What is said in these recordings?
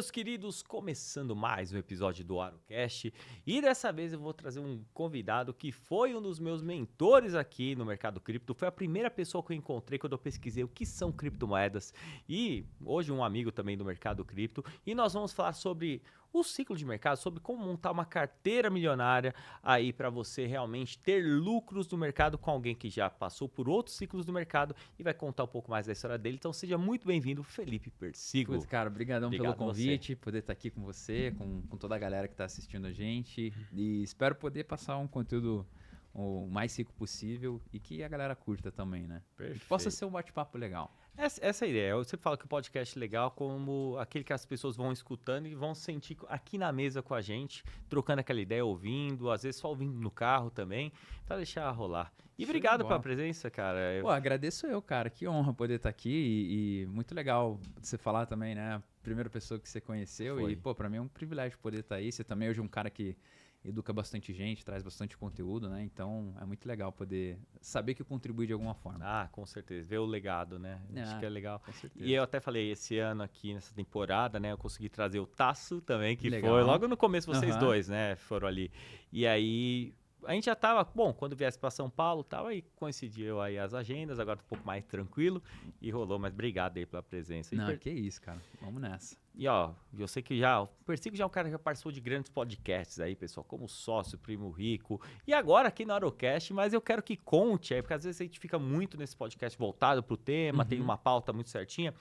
meus queridos, começando mais um episódio do AroCast, e dessa vez eu vou trazer um convidado que foi um dos meus mentores aqui no mercado cripto, foi a primeira pessoa que eu encontrei quando eu pesquisei o que são criptomoedas, e hoje um amigo também do mercado cripto, e nós vamos falar sobre o ciclo de mercado, sobre como montar uma carteira milionária aí para você realmente ter lucros do mercado com alguém que já passou por outros ciclos do mercado e vai contar um pouco mais da história dele. Então seja muito bem-vindo, Felipe Persigo. Putz, cara, brigadão Obrigado pelo convite, poder estar aqui com você, com toda a galera que está assistindo a gente. E espero poder passar um conteúdo o mais rico possível e que a galera curta também, né? Perfeito. Que possa ser um bate-papo legal. Essa é a ideia. Eu sempre falo que o podcast é legal como aquele que as pessoas vão escutando e vão sentir aqui na mesa com a gente, trocando aquela ideia, ouvindo, às vezes só ouvindo no carro também, para deixar rolar. E Show obrigado de pela bola. presença, cara. Pô, agradeço eu, cara. Que honra poder estar aqui e muito legal você falar também, né? A primeira pessoa que você conheceu Foi. e, pô, pra mim é um privilégio poder estar aí. Você também hoje é um cara que educa bastante gente, traz bastante conteúdo, né? Então é muito legal poder saber que eu contribuí de alguma forma. Ah, com certeza. Ver o legado, né? Acho que é legal. Com certeza. E eu até falei, esse ano aqui, nessa temporada, né? Eu consegui trazer o Tasso também, que Legal. foi logo no começo, vocês Aham. dois, né? Foram ali. E aí, a gente já tava, bom, quando viesse pra São Paulo, tava aí, coincidiu aí as agendas, agora tô um pouco mais tranquilo e rolou, mas obrigado aí pela presença. E Não, que isso, cara. Vamos nessa. E ó, eu sei que já, o Persigo já é um cara que já participou de grandes podcasts aí, pessoal, como Sócio, Primo Rico, e agora aqui no AroCast, mas eu quero que conte aí, porque às vezes a gente fica muito nesse podcast voltado pro tema, tem uma pauta muito certinha,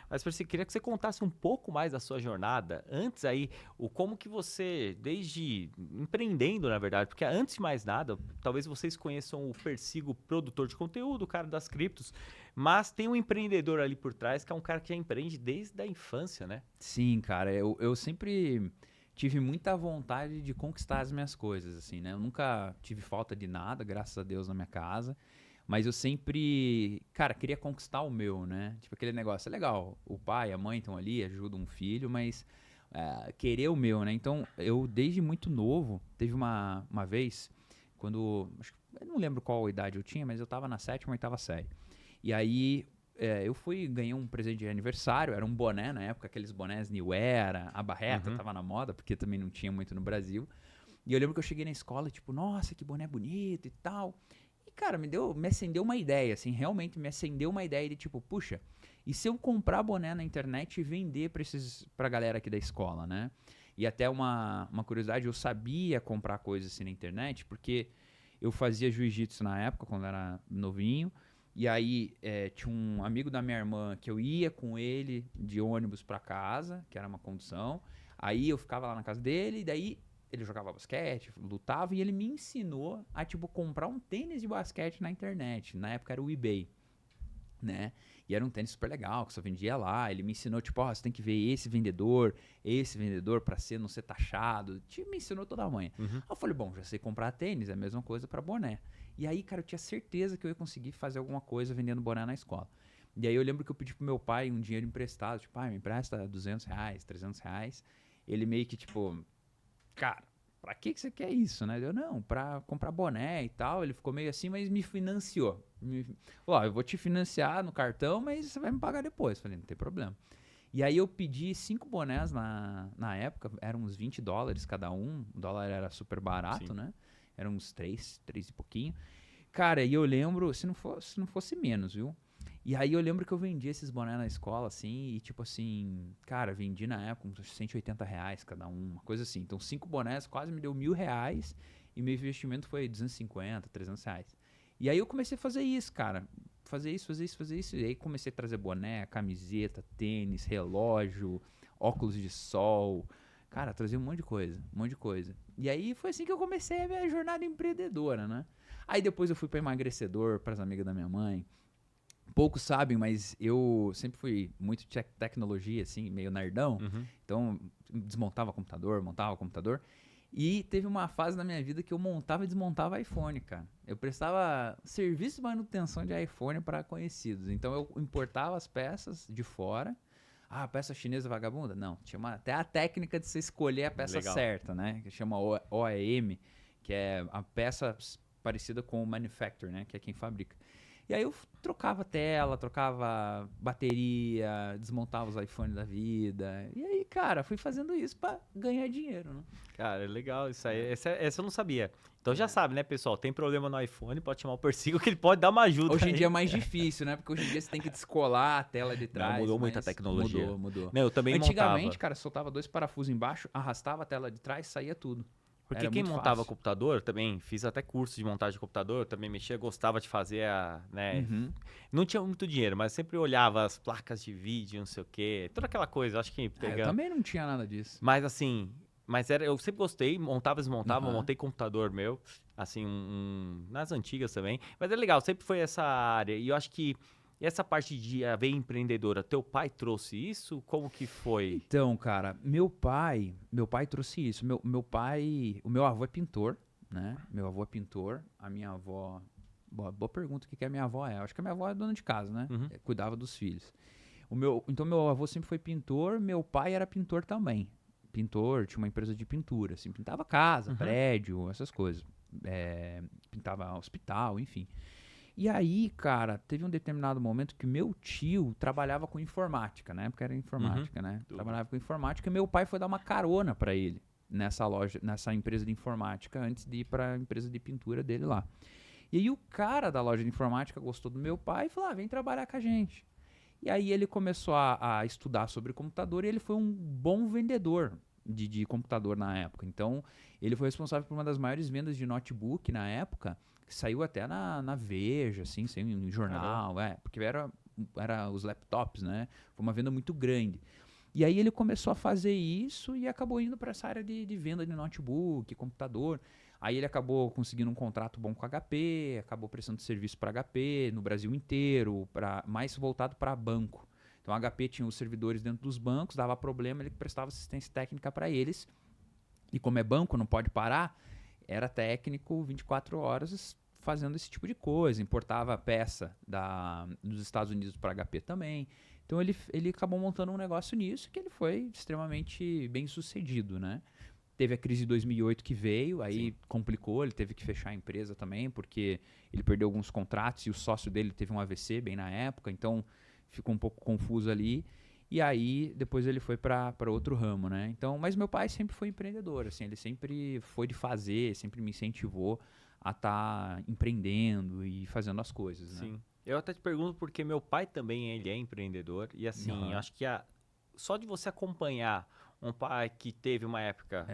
mas Persigo, queria que você contasse um pouco mais da sua jornada, antes aí, o como que você, desde empreendendo, na verdade, porque antes de mais nada, talvez vocês conheçam o Persigo, produtor de conteúdo, o cara das criptos, mas tem um empreendedor ali por trás, que é um cara que já empreende desde a infância, né? Sim, cara, eu sempre tive muita vontade de conquistar as minhas coisas, assim, né? Eu nunca tive falta de nada, graças a Deus, na minha casa. Mas eu sempre, cara, queria conquistar o meu, né? Tipo, aquele negócio, é legal, o pai, a mãe estão ali, ajudam um filho, mas querer o meu, né? Então, eu, desde muito novo, teve uma vez, quando, eu não lembro qual idade eu tinha, mas eu tava na 7ª, 8ª série. E aí, eu ganhei um presente de aniversário, era um boné na época, aqueles bonés New Era, a barreta tava na moda, porque também não tinha muito no Brasil. E eu lembro que eu cheguei na escola, tipo, nossa, que boné bonito e tal. E, cara, me acendeu uma ideia, assim, realmente me acendeu uma ideia de tipo, puxa, e se eu comprar boné na internet e vender pra galera aqui da escola, né? E até uma curiosidade, eu sabia comprar coisas assim na internet, porque eu fazia jiu-jitsu na época, quando eu era novinho, e aí tinha um amigo da minha irmã que eu ia com ele de ônibus pra casa, que era uma condução, aí eu ficava lá na casa dele, e daí ele jogava basquete, lutava, e ele me ensinou a, tipo, comprar um tênis de basquete na internet. Na época era o eBay, né? E era um tênis super legal, que só vendia lá. Ele me ensinou, tipo, ó, você tem que ver esse vendedor pra não ser taxado. Tipo, me ensinou toda a manha. Aí eu falei, bom, já sei comprar tênis, é a mesma coisa pra boné. E aí, cara, eu tinha certeza que eu ia conseguir fazer alguma coisa vendendo boné na escola. E aí eu lembro que eu pedi pro meu pai um dinheiro emprestado, tipo, me empresta R$200, R$300. Ele meio que, tipo, cara, pra que você quer isso, né? Eu, não, pra comprar boné e tal. Ele ficou meio assim, mas me financiou. Falou, eu vou te financiar no cartão, mas você vai me pagar depois. Falei, não tem problema. E aí eu pedi 5 bonés na época, eram uns $20 cada um. O dólar era super barato, Sim. né? Eram uns 3 e pouquinho. Cara, e eu lembro, se não fosse menos, viu? E aí eu lembro que eu vendi esses bonés na escola, assim, e tipo assim, cara, vendi na época uns R$180 cada um, uma coisa assim. Então 5 bonés quase me deu R$1.000 e meu investimento foi R$250, R$300. E aí eu comecei a fazer isso, cara. Fazer isso. E aí comecei a trazer boné, camiseta, tênis, relógio, óculos de sol. Cara, trazer um monte de coisa. E aí foi assim que eu comecei a minha jornada empreendedora, né? Aí depois eu fui pra emagrecedor, pras amigas da minha mãe. Poucos sabem, mas eu sempre fui muito de tecnologia, assim, meio nerdão. Então, desmontava computador, montava computador. E teve uma fase na minha vida que eu montava e desmontava iPhone, cara. Eu prestava serviço de manutenção de iPhone para conhecidos. Então, eu importava as peças de fora. Ah, peça chinesa vagabunda? Não, tinha até a técnica de você escolher a peça Legal. certa, né? Que chama OEM, que é a peça parecida com o manufacturer, né? Que é quem fabrica. E aí eu trocava tela, trocava bateria, desmontava os iPhones da vida. E aí, cara, fui fazendo isso pra ganhar dinheiro, né? Cara, é legal isso aí. Essa eu não sabia. Então já sabe, né, pessoal? Tem problema no iPhone, pode chamar o Persigo que ele pode dar uma ajuda. Hoje em aí. dia é mais difícil, né? Porque hoje em dia você tem que descolar a tela de Não, trás. mudou muito a mas tecnologia. Mudou. Não, eu também Antigamente, montava. cara, soltava 2 parafusos embaixo, arrastava a tela de trás, saía tudo. Porque Era quem muito montava fácil. computador, também fiz até curso de montagem de computador, também mexia, gostava de fazer né? Uhum. Não tinha muito dinheiro, mas sempre olhava as placas de vídeo, não sei o quê, toda aquela coisa, acho que Eu pegando. também não tinha nada disso. Mas assim, eu sempre gostei, montava, desmontava, Aham. montei computador meu, assim, nas antigas também. Mas é legal, sempre foi essa área. E eu acho que essa parte de haver empreendedora, teu pai trouxe isso? Como que foi? Então, cara, meu pai trouxe isso. O meu avô é pintor, né? Meu avô é pintor, a minha avó, boa pergunta, o que que a minha avó é? Eu acho que a minha avó é dona de casa, né? Uhum. Cuidava dos filhos. Então meu avô sempre foi pintor, meu pai era pintor também. Pintor, tinha uma empresa de pintura, assim, pintava casa, Uhum. prédio, essas coisas. Pintava hospital, enfim. E aí, cara, teve um determinado momento que meu tio trabalhava com informática, na época era informática, né? Tudo. Trabalhava com informática e meu pai foi dar uma carona pra ele nessa loja, nessa empresa de informática, antes de ir pra empresa de pintura dele lá. E aí o cara da loja de informática gostou do meu pai e falou: vem trabalhar com a gente. E aí ele começou a estudar sobre computador e ele foi um bom vendedor de computador na época. Então, ele foi responsável por uma das maiores vendas de notebook na época, que saiu até na Veja, assim, saiu em jornal, porque era os laptops, né? Foi uma venda muito grande. E aí ele começou a fazer isso e acabou indo para essa área de venda de notebook, computador. Aí ele acabou conseguindo um contrato bom com a HP, acabou prestando serviço para HP no Brasil inteiro, mais voltado para banco. Então a HP tinha os servidores dentro dos bancos, dava problema, ele prestava assistência técnica para eles. E como é banco, não pode parar, era técnico 24 horas fazendo esse tipo de coisa. Importava peça dos Estados Unidos para HP também. Então ele acabou montando um negócio nisso que ele foi extremamente bem sucedido, né? Teve a crise de 2008 que veio, aí Sim. complicou, ele teve que fechar a empresa também, porque ele perdeu alguns contratos e o sócio dele teve um AVC bem na época, então ficou um pouco confuso ali. E aí depois ele foi para outro ramo, né? Então, mas meu pai sempre foi empreendedor, assim, ele sempre foi de fazer, sempre me incentivou a estar empreendendo e fazendo as coisas, né? Sim. Eu até te pergunto porque meu pai também ele é empreendedor e assim, Aham. eu acho que só de você acompanhar um pai que teve uma época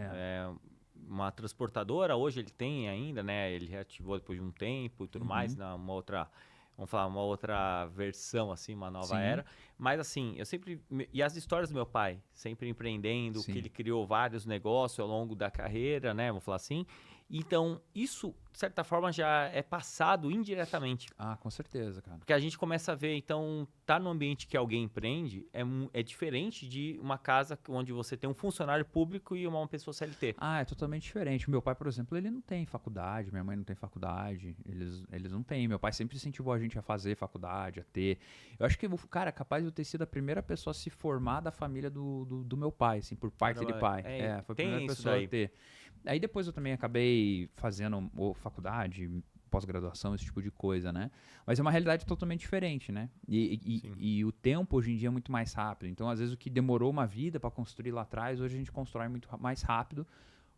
uma transportadora, hoje ele tem ainda, né? Ele reativou depois de um tempo e tudo mais, uma outra, vamos falar, uma outra versão assim, uma nova Sim. era. Mas assim, eu sempre e as histórias do meu pai, sempre empreendendo, Sim. que ele criou vários negócios ao longo da carreira, né? Vamos falar assim. Então, isso, de certa forma, já é passado indiretamente. Ah, com certeza, cara. Porque a gente começa a ver, então, tá no ambiente que alguém empreende é diferente de uma casa onde você tem um funcionário público e uma pessoa CLT. Ah, é totalmente diferente. Meu pai, por exemplo, ele não tem faculdade, minha mãe não tem faculdade, eles não têm. Meu pai sempre incentivou a gente a fazer faculdade, a ter. Eu acho que, cara, capaz de eu ter sido a primeira pessoa a se formar da família do meu pai, assim, por parte de pai. Foi a tem primeira isso pessoa daí. a ter. Aí depois eu também acabei fazendo faculdade, pós-graduação, esse tipo de coisa, né? Mas é uma realidade totalmente diferente, né? E o tempo hoje em dia é muito mais rápido. Então, às vezes, o que demorou uma vida para construir lá atrás, hoje a gente constrói muito mais rápido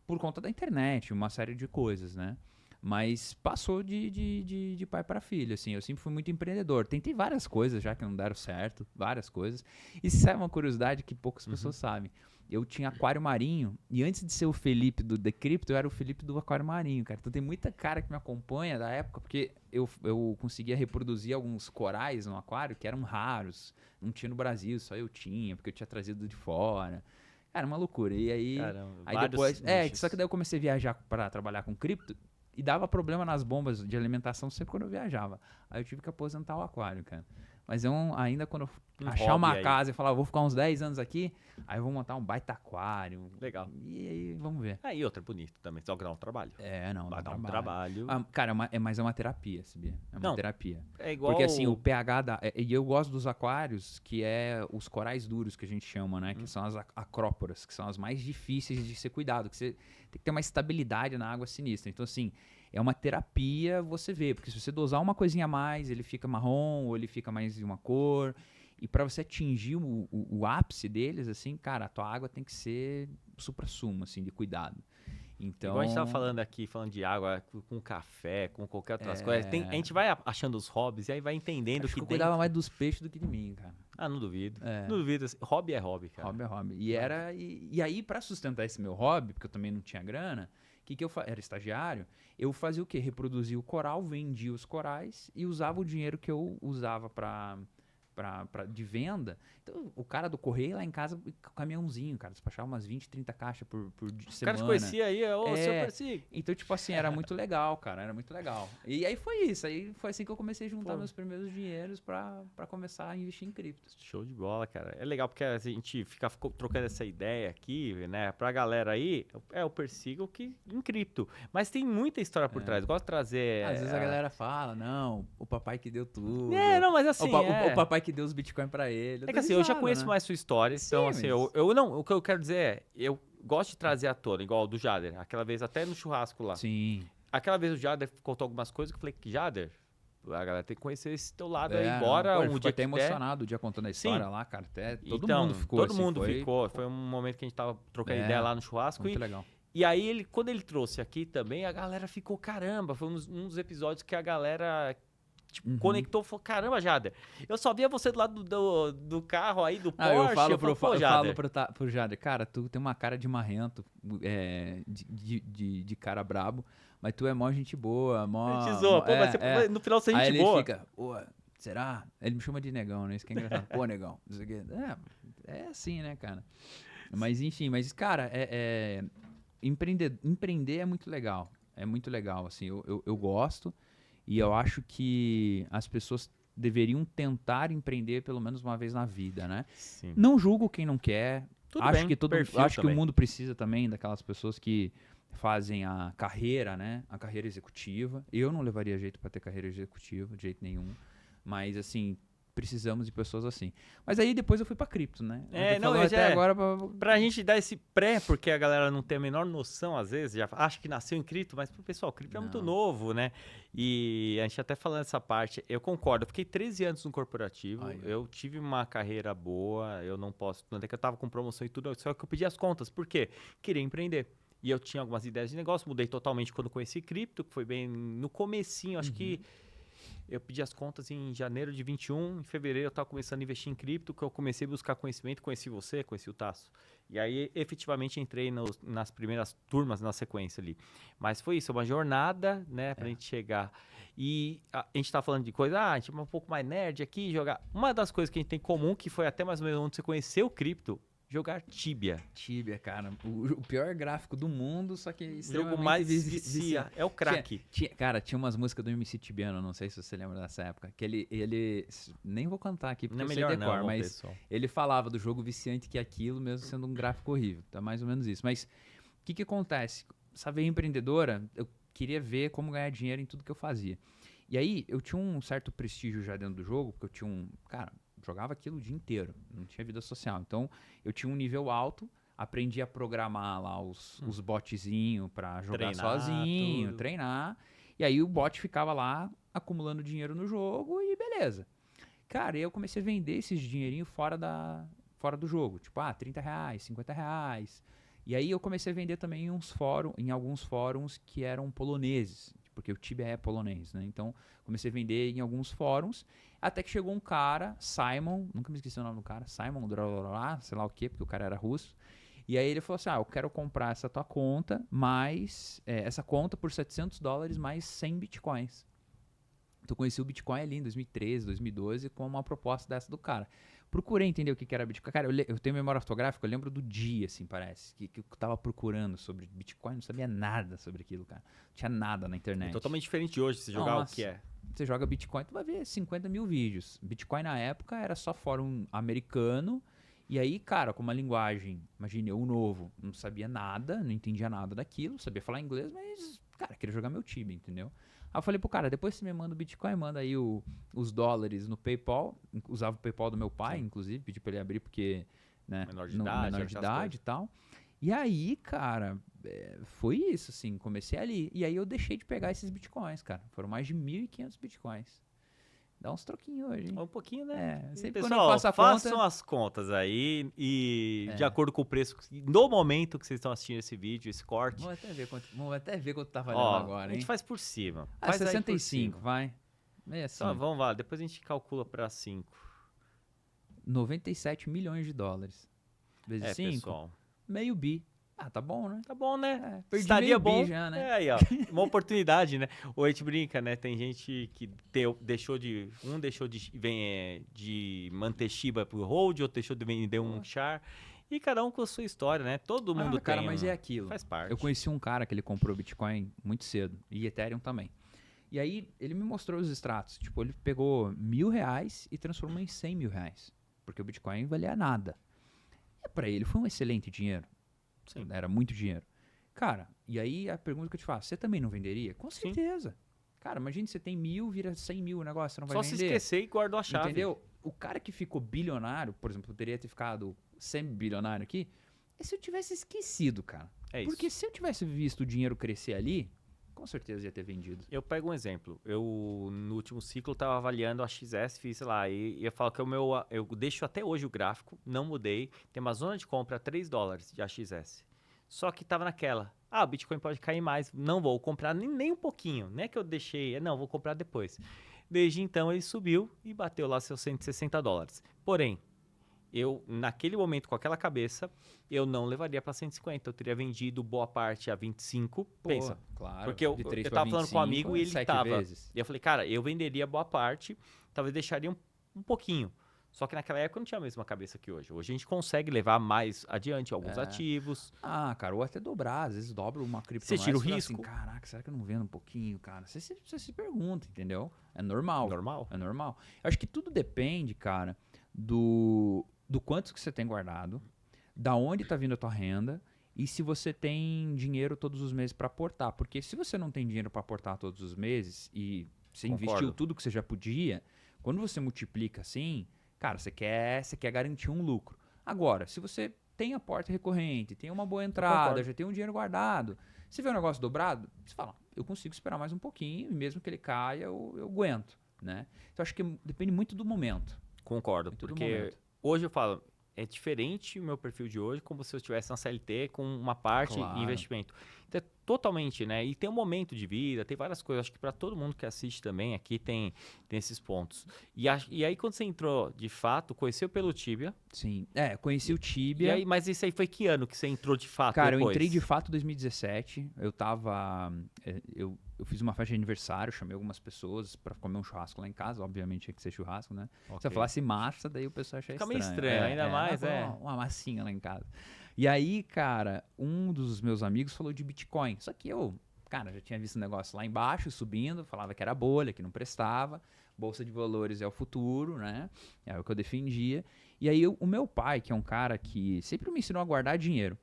por conta da internet, uma série de coisas, né? Mas passou de pai para filho, assim. Eu sempre fui muito empreendedor. Tentei várias coisas já que não deram certo, várias coisas. E sabe uma curiosidade que poucas pessoas sabem? Eu tinha aquário marinho e antes de ser o Felipe do Decrypto, eu era o Felipe do aquário marinho, cara. Então tem muita cara que me acompanha da época, porque eu conseguia reproduzir alguns corais no aquário que eram raros. Não tinha no Brasil, só eu tinha, porque eu tinha trazido de fora. Era uma loucura. E aí, Caramba, aí vários depois... nichos. Só que daí eu comecei a viajar para trabalhar com cripto e dava problema nas bombas de alimentação sempre quando eu viajava. Aí eu tive que aposentar o aquário, cara. Mas ainda quando eu achar uma casa e falar, vou ficar uns 10 anos aqui, aí eu vou montar um baita aquário. Legal. E aí, vamos ver. E outra, bonito também, só que dá um trabalho. Não, Vai dá dar um trabalho. Cara, mas é uma terapia, sabia? É uma terapia. É igual... Porque assim, o pH e eu gosto dos aquários, que é os corais duros que a gente chama, né? Que são as acróporas, que são as mais difíceis de ser cuidado. Que você tem que ter uma estabilidade na água sinistra. Então, assim, é uma terapia você ver, porque se você dosar uma coisinha a mais, ele fica marrom ou ele fica mais de uma cor. E para você atingir o ápice deles, assim, cara, a tua água tem que ser supra-sumo, assim, de cuidado. Então, Igual a gente tava falando aqui, falando de água com café, com qualquer outras coisas. A gente vai achando os hobbies e aí vai entendendo acho que que eu cuidava mais dos peixes do que de mim, cara. Ah, não duvido. É. Não duvido. Hobby é hobby, cara. Hobby é hobby. E aí, pra sustentar esse meu hobby, porque eu também não tinha grana, que eu era estagiário, eu fazia o quê? Reproduzia o coral, vendia os corais e usava o dinheiro que eu usava de venda. Então, o cara do correio lá em casa, com caminhãozinho, cara, despachava umas 20, 30 caixas por semana. O cara te conhecia aí, seu Persigo. Então, tipo assim, era muito legal, cara, era muito legal. E aí foi isso, aí foi assim que eu comecei a juntar meus primeiros dinheiros pra começar a investir em criptos. Show de bola, cara. É legal porque a gente ficou trocando essa ideia aqui, né, pra galera aí, é o Persigo que em cripto. Mas tem muita história por trás, gosto de trazer... Às vezes a galera fala, não, o papai que deu tudo. Não, mas assim, o papai que deu os Bitcoin pra ele. É que assim, eu já conheço mais sua história, então assim, o que eu quero dizer é, eu gosto de trazer à tona, igual o do Jader, aquela vez até no churrasco lá. Sim. Aquela vez o Jader contou algumas coisas que eu falei, Jader, a galera tem que conhecer esse teu lado aí, embora um dia até emocionado o dia contando a história lá, cara, até todo mundo ficou todo mundo ficou, foi um momento que a gente tava trocando ideia lá no churrasco. Muito legal. E aí, quando ele trouxe aqui também, a galera ficou, caramba, foi um dos episódios que a galera... conectou, falou, caramba, Jader, eu só via você do lado do carro aí, do Porsche. Eu falo pro Jader, cara, tu tem uma cara de marrento, de cara brabo, mas tu é mó gente boa, mó... Gente zoa, mas no final você é gente boa. Aí ele fica, pô, será? Ele me chama de negão, né? Isso que é engraçado. Pô, negão, isso aqui. É assim, né, cara? Mas enfim, cara, empreender é muito legal. É muito legal, assim, eu gosto. E eu acho que as pessoas deveriam tentar empreender pelo menos uma vez na vida, né? Sim. Não julgo quem não quer. Acho que o mundo precisa também daquelas pessoas que fazem a carreira, né? A carreira executiva. Eu não levaria jeito para ter carreira executiva, de jeito nenhum. Mas, assim, precisamos de pessoas assim. Mas aí depois eu fui pra cripto, né? Agora pra gente dar esse porque a galera não tem a menor noção, às vezes, já acha que nasceu em cripto, mas pro pessoal, cripto é muito novo, né? E a gente até falando essa parte, eu concordo, eu fiquei 13 anos no corporativo, eu tive uma carreira boa, eu não posso, até que eu tava com promoção e tudo, só que eu pedi as contas, por quê? Queria empreender. E eu tinha algumas ideias de negócio, mudei totalmente quando conheci cripto, que foi bem no comecinho, acho que eu pedi as contas em janeiro de 21, em fevereiro eu estava começando a investir em cripto, que eu comecei a buscar conhecimento, conheci você, conheci o Tasso. E aí, efetivamente, entrei nas primeiras turmas na sequência ali. Mas foi isso, uma jornada, né, pra gente chegar. E a gente tá falando de coisa, a gente é um pouco mais nerd aqui, jogar. Uma das coisas que a gente tem em comum, que foi até mais ou menos onde você conheceu o cripto, jogar Tibia. Tibia, cara. O pior gráfico do mundo, só que o jogo mais vicia. É o craque. Cara, tinha umas músicas do MC Tibiano, não sei se você lembra dessa época, que ele nem vou cantar aqui porque não é eu sei melhor decor, mas pessoal. Ele falava do jogo viciante que é aquilo, mesmo sendo um gráfico horrível. Tá mais ou menos isso. Mas o que acontece? Essa veia empreendedora, eu queria ver como ganhar dinheiro em tudo que eu fazia. E aí, eu tinha um certo prestígio já dentro do jogo, porque eu tinha cara, jogava aquilo o dia inteiro, não tinha vida social. Então, eu tinha um nível alto, aprendi a programar lá os botzinhos pra jogar sozinho, treinar. E aí o bot ficava lá acumulando dinheiro no jogo e beleza. Cara, eu comecei a vender esses dinheirinhos fora do jogo. Tipo, R$30, R$50. E aí eu comecei a vender também em alguns fóruns que eram poloneses, porque o Tibia é polonês, né? Então, comecei a vender em alguns fóruns, até que chegou um cara, Simon, nunca me esqueci o nome do cara, Simon, sei lá o quê, porque o cara era russo. E aí ele falou assim, eu quero comprar essa tua conta, essa conta por $700 mais 100 bitcoins. Então, eu conheci o Bitcoin ali em 2013, 2012, com uma proposta dessa do cara. Procurei entender o que era Bitcoin. Cara, eu tenho memória fotográfica, eu lembro do dia, assim, parece, que eu tava procurando sobre Bitcoin, não sabia nada sobre aquilo, cara. Não tinha nada na internet. É totalmente diferente de hoje, se jogar o que é. Você joga Bitcoin, tu vai ver 50 mil vídeos. Bitcoin, na época, era só fórum americano. E aí, cara, com uma linguagem, imagine, eu novo, não sabia nada, não entendia nada daquilo, sabia falar inglês, mas, cara, queria jogar meu Tibia, entendeu? Aí eu falei pro cara, depois você me manda o Bitcoin, manda aí os dólares no PayPal. Usava o PayPal do meu pai, inclusive, pedi pra ele abrir porque, né, menor de idade e tal. E aí, cara, foi isso, assim, comecei ali. E aí eu deixei de pegar esses bitcoins, cara. Foram mais de 1.500 bitcoins. Dá uns troquinhos hoje, hein? Um pouquinho, né? É, E, sempre quando eu pessoal, faço a façam conta... as contas aí e de É, acordo com o preço, no momento que vocês estão assistindo esse vídeo, esse corte, vamos até ver quanto tá valendo ó, a agora, gente hein? faz por cima. Ah, Faz aí por 65, cima. vai. 65. Só, vamos lá, depois a gente calcula pra 5. 97 milhões de dólares. Vezes 5, pessoal. meio bi. Ah, tá bom, né? Tá bom, né? Perdi Estaria meio bom. bi já, né? É aí, ó. Uma oportunidade, né? Ou a gente brinca, né? Tem gente que deixou de. Um deixou de manter Shiba pro hold, outro deixou de vender um char. E cada um com a sua história, né? Todo mundo cara, tem. mas é aquilo. Faz parte. Eu conheci um cara que ele comprou Bitcoin muito cedo. E Ethereum também. E aí, ele me mostrou os extratos. Tipo, ele pegou R$1.000 e transformou em R$100.000. Porque o Bitcoin valia nada. E pra ele foi um excelente dinheiro. Sim. Era muito dinheiro. Cara, e aí a pergunta que eu te faço, você também não venderia? Com Sim. certeza. Cara, imagina você tem 1.000, vira 100 mil o negócio, você não vai Só vender. se esquecer e guardou a chave. Entendeu? O cara que ficou bilionário, por exemplo, poderia ter ficado semi-bilionário aqui, é se eu tivesse esquecido, cara. É isso. Porque se eu tivesse visto o dinheiro crescer ali, com certeza ia ter vendido. Eu pego um exemplo. Eu, no último ciclo, estava avaliando a XS, fiz, sei lá, e eu falo que eu deixo até hoje o gráfico, não mudei. Tem uma zona de compra a $3 de AXS. Só que tava naquela. Ah, o Bitcoin pode cair mais. Não vou comprar nem um pouquinho. Não é que eu deixei. Não, vou comprar depois. Desde então ele subiu e bateu lá seus $160. Porém, eu, naquele momento, com aquela cabeça, eu não levaria para 150. Eu teria vendido boa parte a 25. Pensa. Claro. Porque eu tava falando com um amigo e ele tava. Vezes. E eu falei, cara, eu venderia boa parte, talvez deixaria um pouquinho. Só que naquela época eu não tinha a mesma cabeça que hoje. Hoje a gente consegue levar mais adiante alguns ativos. Ah, cara, ou até dobrar. Às vezes dobra uma criptomoeda. Você tira o fala risco. Assim, caraca, será que eu não vendo um pouquinho, cara? Você se pergunta, entendeu? É normal. Normal. É normal. Eu acho que tudo depende, cara, do quanto que você tem guardado, da onde tá vindo a tua renda e se você tem dinheiro todos os meses para aportar. Porque se você não tem dinheiro para aportar todos os meses e você investiu tudo que você já podia, quando você multiplica assim, cara, você quer garantir um lucro. Agora, se você tem aporte recorrente, tem uma boa entrada, já tem um dinheiro guardado, você vê o negócio dobrado, você fala, eu consigo esperar mais um pouquinho e mesmo que ele caia, eu aguento, né? Então, acho que depende muito do momento. Concordo, porque hoje eu falo, é diferente o meu perfil de hoje como se eu estivesse na CLT com uma parte de investimento. Então é totalmente, né? E tem um momento de vida, tem várias coisas. Acho que para todo mundo que assiste também aqui tem esses pontos. E aí quando você entrou, de fato, conheceu pelo Tibia. Sim, conheci o Tibia. Mas isso aí foi que ano que você entrou de fato? Cara, depois? eu entrei de fato em 2017. Eu tava... Eu fiz uma festa de aniversário, chamei algumas pessoas pra comer um churrasco lá em casa. Obviamente tinha que ser churrasco, né? Se eu falasse massa, daí o pessoal achava estranho. Fica meio estranho, ainda mais, uma massinha lá em casa. E aí, cara, um dos meus amigos falou de Bitcoin. Só que eu, cara, já tinha visto o negócio lá embaixo, subindo, falava que era bolha, que não prestava. Bolsa de valores é o futuro, né? É o que eu defendia. E aí, o meu pai, que é um cara que sempre me ensinou a guardar dinheiro,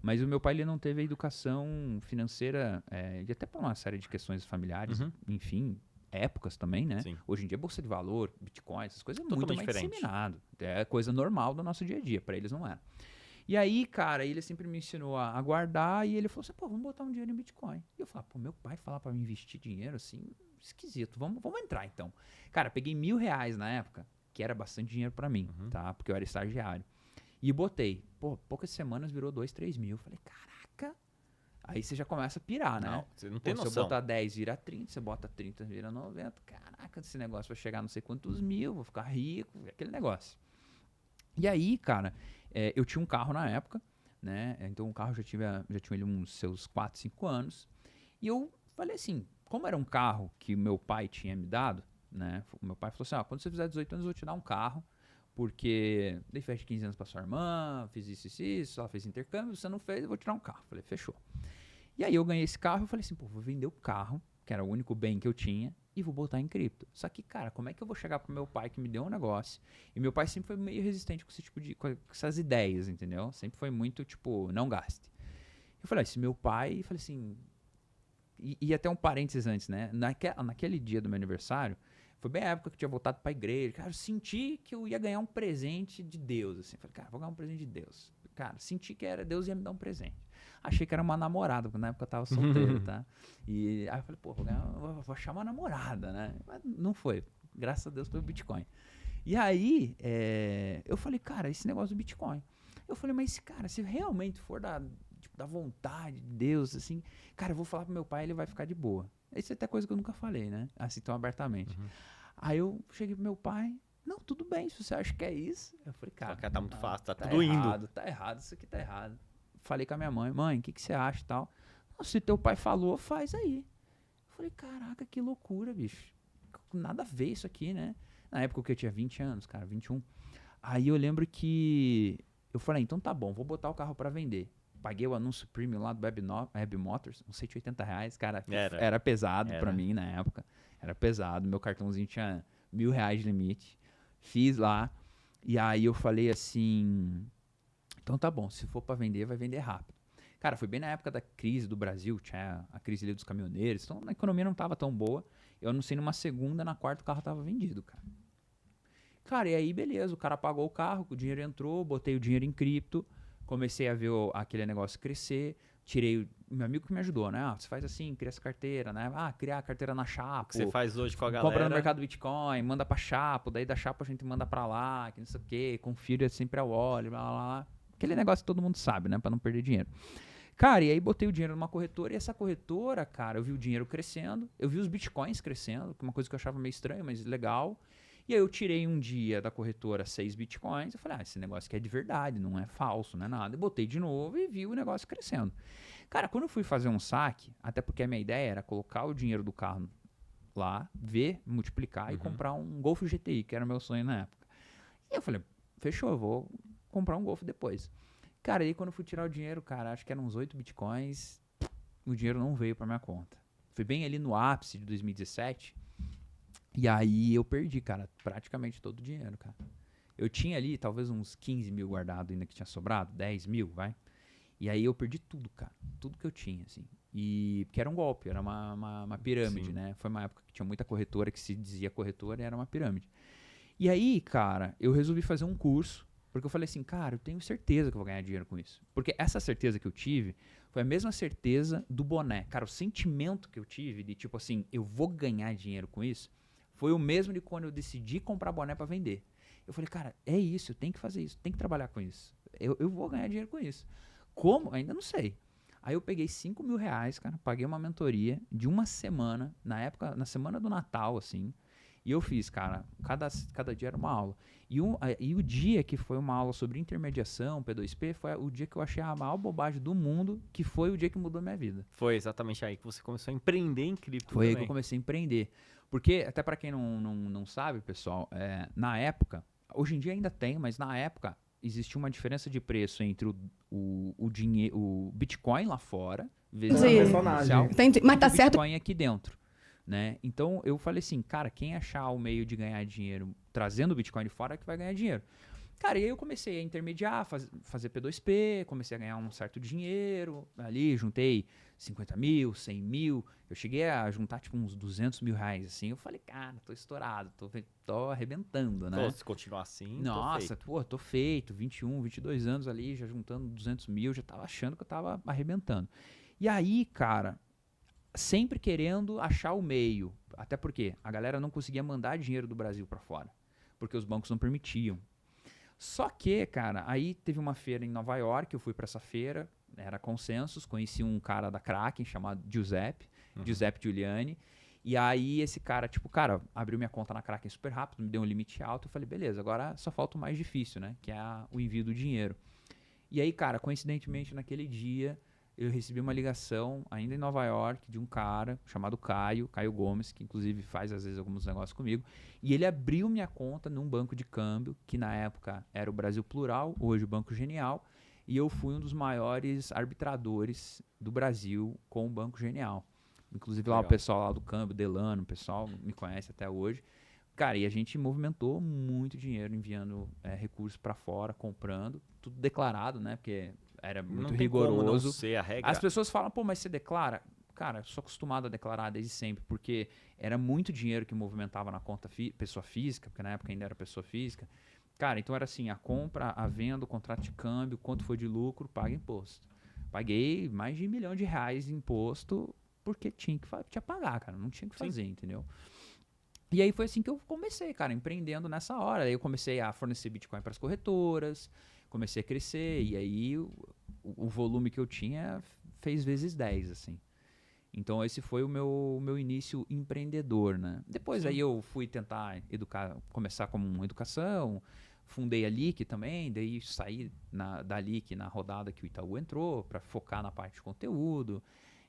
mas o meu pai ele não teve a educação financeira, e até por uma série de questões familiares, enfim, épocas também, né? Sim. Hoje em dia, bolsa de valor, Bitcoin, essas coisas é Totalmente muito mais diferente. disseminado. É coisa normal do nosso dia a dia, para eles não era. E aí, cara, ele sempre me ensinou a guardar e ele falou assim, pô, vamos botar um dinheiro em Bitcoin. E eu falei, pô, meu pai falar para me investir dinheiro assim, esquisito, vamos entrar então. Cara, peguei R$1.000 na época, que era bastante dinheiro para mim, tá? Porque eu era estagiário. E botei. Pô, poucas semanas virou 2, 3 mil. Falei, caraca. Aí você já começa a pirar, né? Não, você não tem noção. Se eu botar 10 vira 30, você bota 30 vira 90. Caraca, esse negócio vai chegar não sei quantos mil, vou ficar rico, aquele negócio. E aí, cara, eu tinha um carro na época, né? Então o carro já tinha ele uns seus 4, 5 anos. E eu falei assim, como era um carro que meu pai tinha me dado, né? O meu pai falou assim, quando você fizer 18 anos eu vou te dar um carro. Porque dei festa de 15 anos pra sua irmã, fiz isso, ela fez intercâmbio, você não fez, eu vou tirar um carro. Falei, fechou. E aí eu ganhei esse carro e falei assim, pô, vou vender o carro, que era o único bem que eu tinha, e vou botar em cripto. Só que, cara, como é que eu vou chegar pro meu pai que me deu um negócio? E meu pai sempre foi meio resistente com esse tipo de, com essas ideias, entendeu? Sempre foi muito, tipo, não gaste. Eu falei, esse meu pai, falei assim, e até um parênteses antes, né? Naquele dia do meu aniversário, foi bem a época que eu tinha voltado pra igreja. Cara, eu senti que eu ia ganhar um presente de Deus, assim. Falei, cara, vou ganhar um presente de Deus. cara, senti que era Deus ia me dar um presente. Achei que era uma namorada, porque na época eu tava solteiro, tá? E aí eu falei, pô, vou achar uma namorada, né? Mas não foi. Graças a Deus foi o Bitcoin. E aí, eu falei, cara, esse negócio do Bitcoin. Eu falei, mas, cara, se realmente for da vontade de Deus, assim, cara, eu vou falar pro meu pai, ele vai ficar de boa. Isso é até coisa que eu nunca falei, né? Assim, tão abertamente. Aí eu cheguei pro meu pai, não, tudo bem, se você acha que é isso. Eu falei, cara, Só que tá muito fácil, tá tá tudo errado, indo. tá errado, isso aqui tá errado. Falei com a minha mãe, o que você acha e tal? Não, se teu pai falou, faz aí. Eu falei, caraca, que loucura, bicho. Nada a ver isso aqui, né? Na época que eu tinha 20 anos, cara, 21. Aí eu lembro que eu falei, então tá bom, vou botar o carro pra vender. Paguei o anúncio premium lá do Web Motors, uns R$180, cara, era pesado pra mim na época. Era pesado, meu cartãozinho tinha R$1.000 de limite. Fiz lá, e aí eu falei assim, então tá bom, se for pra vender, vai vender rápido. Cara, foi bem na época da crise do Brasil, tinha a crise ali dos caminhoneiros, então a economia não tava tão boa. Eu anunciei numa segunda, na quarta o carro tava vendido, cara. Cara, e aí beleza, o cara pagou o carro, o dinheiro entrou, botei o dinheiro em cripto, comecei a ver aquele negócio crescer, tirei meu amigo que me ajudou, né? Ah, você faz assim, cria essa carteira, né? Ah, criar a carteira na Chapo. O que você faz hoje com a galera. Compra no mercado Bitcoin, manda pra Chapo, daí da Chapo a gente manda pra lá, que não sei o quê, confira sempre a wallet, blá, blá, blá. Aquele negócio que todo mundo sabe, né? Pra não perder dinheiro. Cara, e aí botei o dinheiro numa corretora, e essa corretora, cara, eu vi o dinheiro crescendo, eu vi os bitcoins crescendo, que é uma coisa que eu achava meio estranha, mas legal. E aí eu tirei um dia da corretora 6 bitcoins, eu falei, esse negócio aqui é de verdade, não é falso, não é nada. E botei de novo e vi o negócio crescendo. Cara, quando eu fui fazer um saque, até porque a minha ideia era colocar o dinheiro do carro lá, ver, multiplicar e comprar um Golf GTI, que era meu sonho na época. E eu falei, fechou, eu vou comprar um Golf depois. Cara, aí quando eu fui tirar o dinheiro, cara, acho que eram uns 8 bitcoins, o dinheiro não veio pra minha conta. Foi bem ali no ápice de 2017, e aí eu perdi, cara, praticamente todo o dinheiro, cara. Eu tinha ali talvez uns 15 mil guardado ainda que tinha sobrado, 10 mil, vai. E aí eu perdi tudo, cara, tudo que eu tinha, assim. E porque era um golpe, era uma pirâmide, Sim. né? Foi uma época que tinha muita corretora que se dizia corretora e era uma pirâmide. E aí, cara, eu resolvi fazer um curso, porque eu falei assim, cara, eu tenho certeza que eu vou ganhar dinheiro com isso. Porque essa certeza que eu tive foi a mesma certeza do boné. Cara, o sentimento que eu tive de tipo assim, eu vou ganhar dinheiro com isso, foi o mesmo de quando eu decidi comprar boné pra vender. Eu falei, cara, é isso, eu tenho que fazer isso, tenho que trabalhar com isso. Eu vou ganhar dinheiro com isso. Como? Ainda não sei. Aí eu peguei R$5.000, cara, paguei uma mentoria de uma semana, na semana do Natal, assim. E eu fiz, cara, cada dia era uma aula. E o dia que foi uma aula sobre intermediação, P2P, foi o dia que eu achei a maior bobagem do mundo, que foi o dia que mudou minha vida. Foi exatamente aí que você começou a empreender em cripto Foi aí também. que eu comecei a empreender. Porque, até para quem não sabe, pessoal, na época, hoje em dia ainda tem, mas na época existia uma diferença de preço entre o Bitcoin lá fora, vezes Sim. a moeda comercial, Entendi. Mas tá e o certo. Bitcoin aqui dentro. Né? Então eu falei assim, cara, quem achar o meio de ganhar dinheiro trazendo o Bitcoin de fora é que vai ganhar dinheiro. Cara, e aí eu comecei a intermediar, fazer P2P, comecei a ganhar um certo dinheiro ali, juntei 50 mil, 100 mil, eu cheguei a juntar tipo uns 200 mil reais, assim, eu falei, cara, tô estourado, tô arrebentando, né? Pô, se continuar assim, Nossa, pô, tô feito, 21, 22 anos ali, já juntando 200 mil, já tava achando que eu tava arrebentando. E aí, cara, sempre querendo achar o meio, até porque a galera não conseguia mandar dinheiro do Brasil pra fora, porque os bancos não permitiam. Só que, cara, aí teve uma feira em Nova York, eu fui pra essa feira, era Consensus, conheci um cara da Kraken chamado Giuseppe Giuliani, e aí esse cara, tipo, cara, abriu minha conta na Kraken super rápido, me deu um limite alto, eu falei, beleza, agora só falta o mais difícil, né, que é o envio do dinheiro. E aí, cara, coincidentemente naquele dia, eu recebi uma ligação, ainda em Nova York, de um cara chamado Caio Gomes, que inclusive faz às vezes alguns negócios comigo, e ele abriu minha conta num banco de câmbio, que na época era o Brasil Plural, hoje o Banco Genial, e eu fui um dos maiores arbitradores do Brasil com o Banco Genial. Inclusive lá o pessoal lá do câmbio, Delano, o pessoal me conhece até hoje. Cara, e a gente movimentou muito dinheiro enviando recursos para fora, comprando, tudo declarado, né, porque era muito não rigoroso. Tem como não ser a regra. As pessoas falam, pô, mas você declara? Cara, eu sou acostumado a declarar desde sempre, porque era muito dinheiro que movimentava na conta pessoa física, porque na época ainda era pessoa física. Cara, então era assim, a compra, a venda, o contrato de câmbio, quanto foi de lucro, paga imposto. Paguei mais de R$ 1 milhão de imposto porque tinha que pagar, cara. Não tinha que fazer, entendeu? E aí foi assim que eu comecei, cara, empreendendo nessa hora. Aí eu comecei a fornecer Bitcoin para as corretoras, comecei a crescer, e aí o volume que eu tinha fez vezes 10, assim. Então esse foi o meu início empreendedor, né? Depois aí eu fui tentar começar como educação, fundei a Lick também, daí saí da Lick na rodada que o Itaú entrou para focar na parte de conteúdo.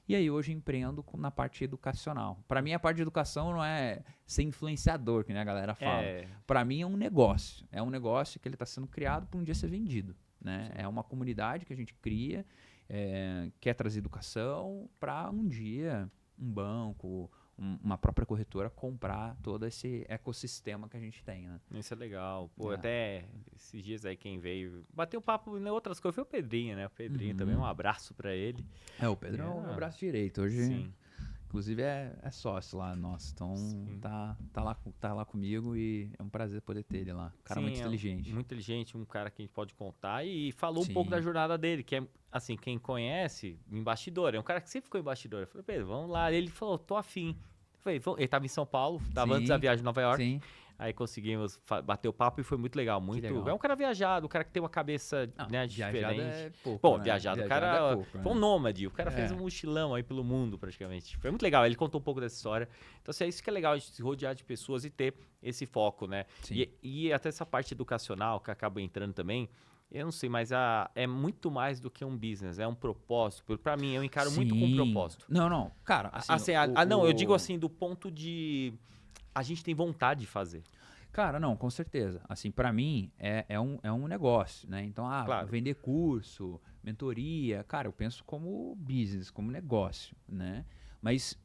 E aí hoje empreendo na parte educacional. Para mim a parte de educação não é ser influenciador, que nem a galera fala. Para mim é um negócio. É um negócio que ele está sendo criado para um dia ser vendido, né? É uma comunidade que a gente cria, quer trazer educação para um dia um banco, uma própria corretora comprar todo esse ecossistema que a gente tem, né? Isso é legal. Pô, até esses dias aí quem veio bateu papo em outras coisas foi o Pedrinho, né? O Pedrinho também, um abraço pra ele. O Pedro é o braço direito. Hoje, sim. Inclusive, é sócio lá nosso. Então, tá lá comigo e é um prazer poder ter ele lá. Um cara muito inteligente. Muito inteligente, um cara que a gente pode contar. E falou um pouco da jornada dele, que é, assim, quem conhece, em bastidor. É um cara que sempre ficou em bastidor. Eu falei, Pedro, vamos lá. Ele falou, tô afim. Eu falei, ele tava em São Paulo, tava antes da viagem de Nova York. Sim. Aí conseguimos bater o papo e foi muito legal. Legal. É um cara viajado, um cara que tem uma cabeça diferente. É pouco, bom, né? viajado, o cara foi um nômade. O cara fez um mochilão aí pelo mundo, praticamente. Foi muito legal. Ele contou um pouco dessa história. Então, assim, é isso que é legal, a gente se rodear de pessoas e ter esse foco, né? E até essa parte educacional que acaba entrando também. Eu não sei, mas é muito mais do que um business, é um propósito. Pra mim, eu encaro muito com propósito. Não, cara. Assim, eu digo assim, do ponto de a gente tem vontade de fazer. Cara, não, com certeza. Assim, para mim, é um negócio, né? Então, claro, vender curso, mentoria, cara, eu penso como business, como negócio, né? Mas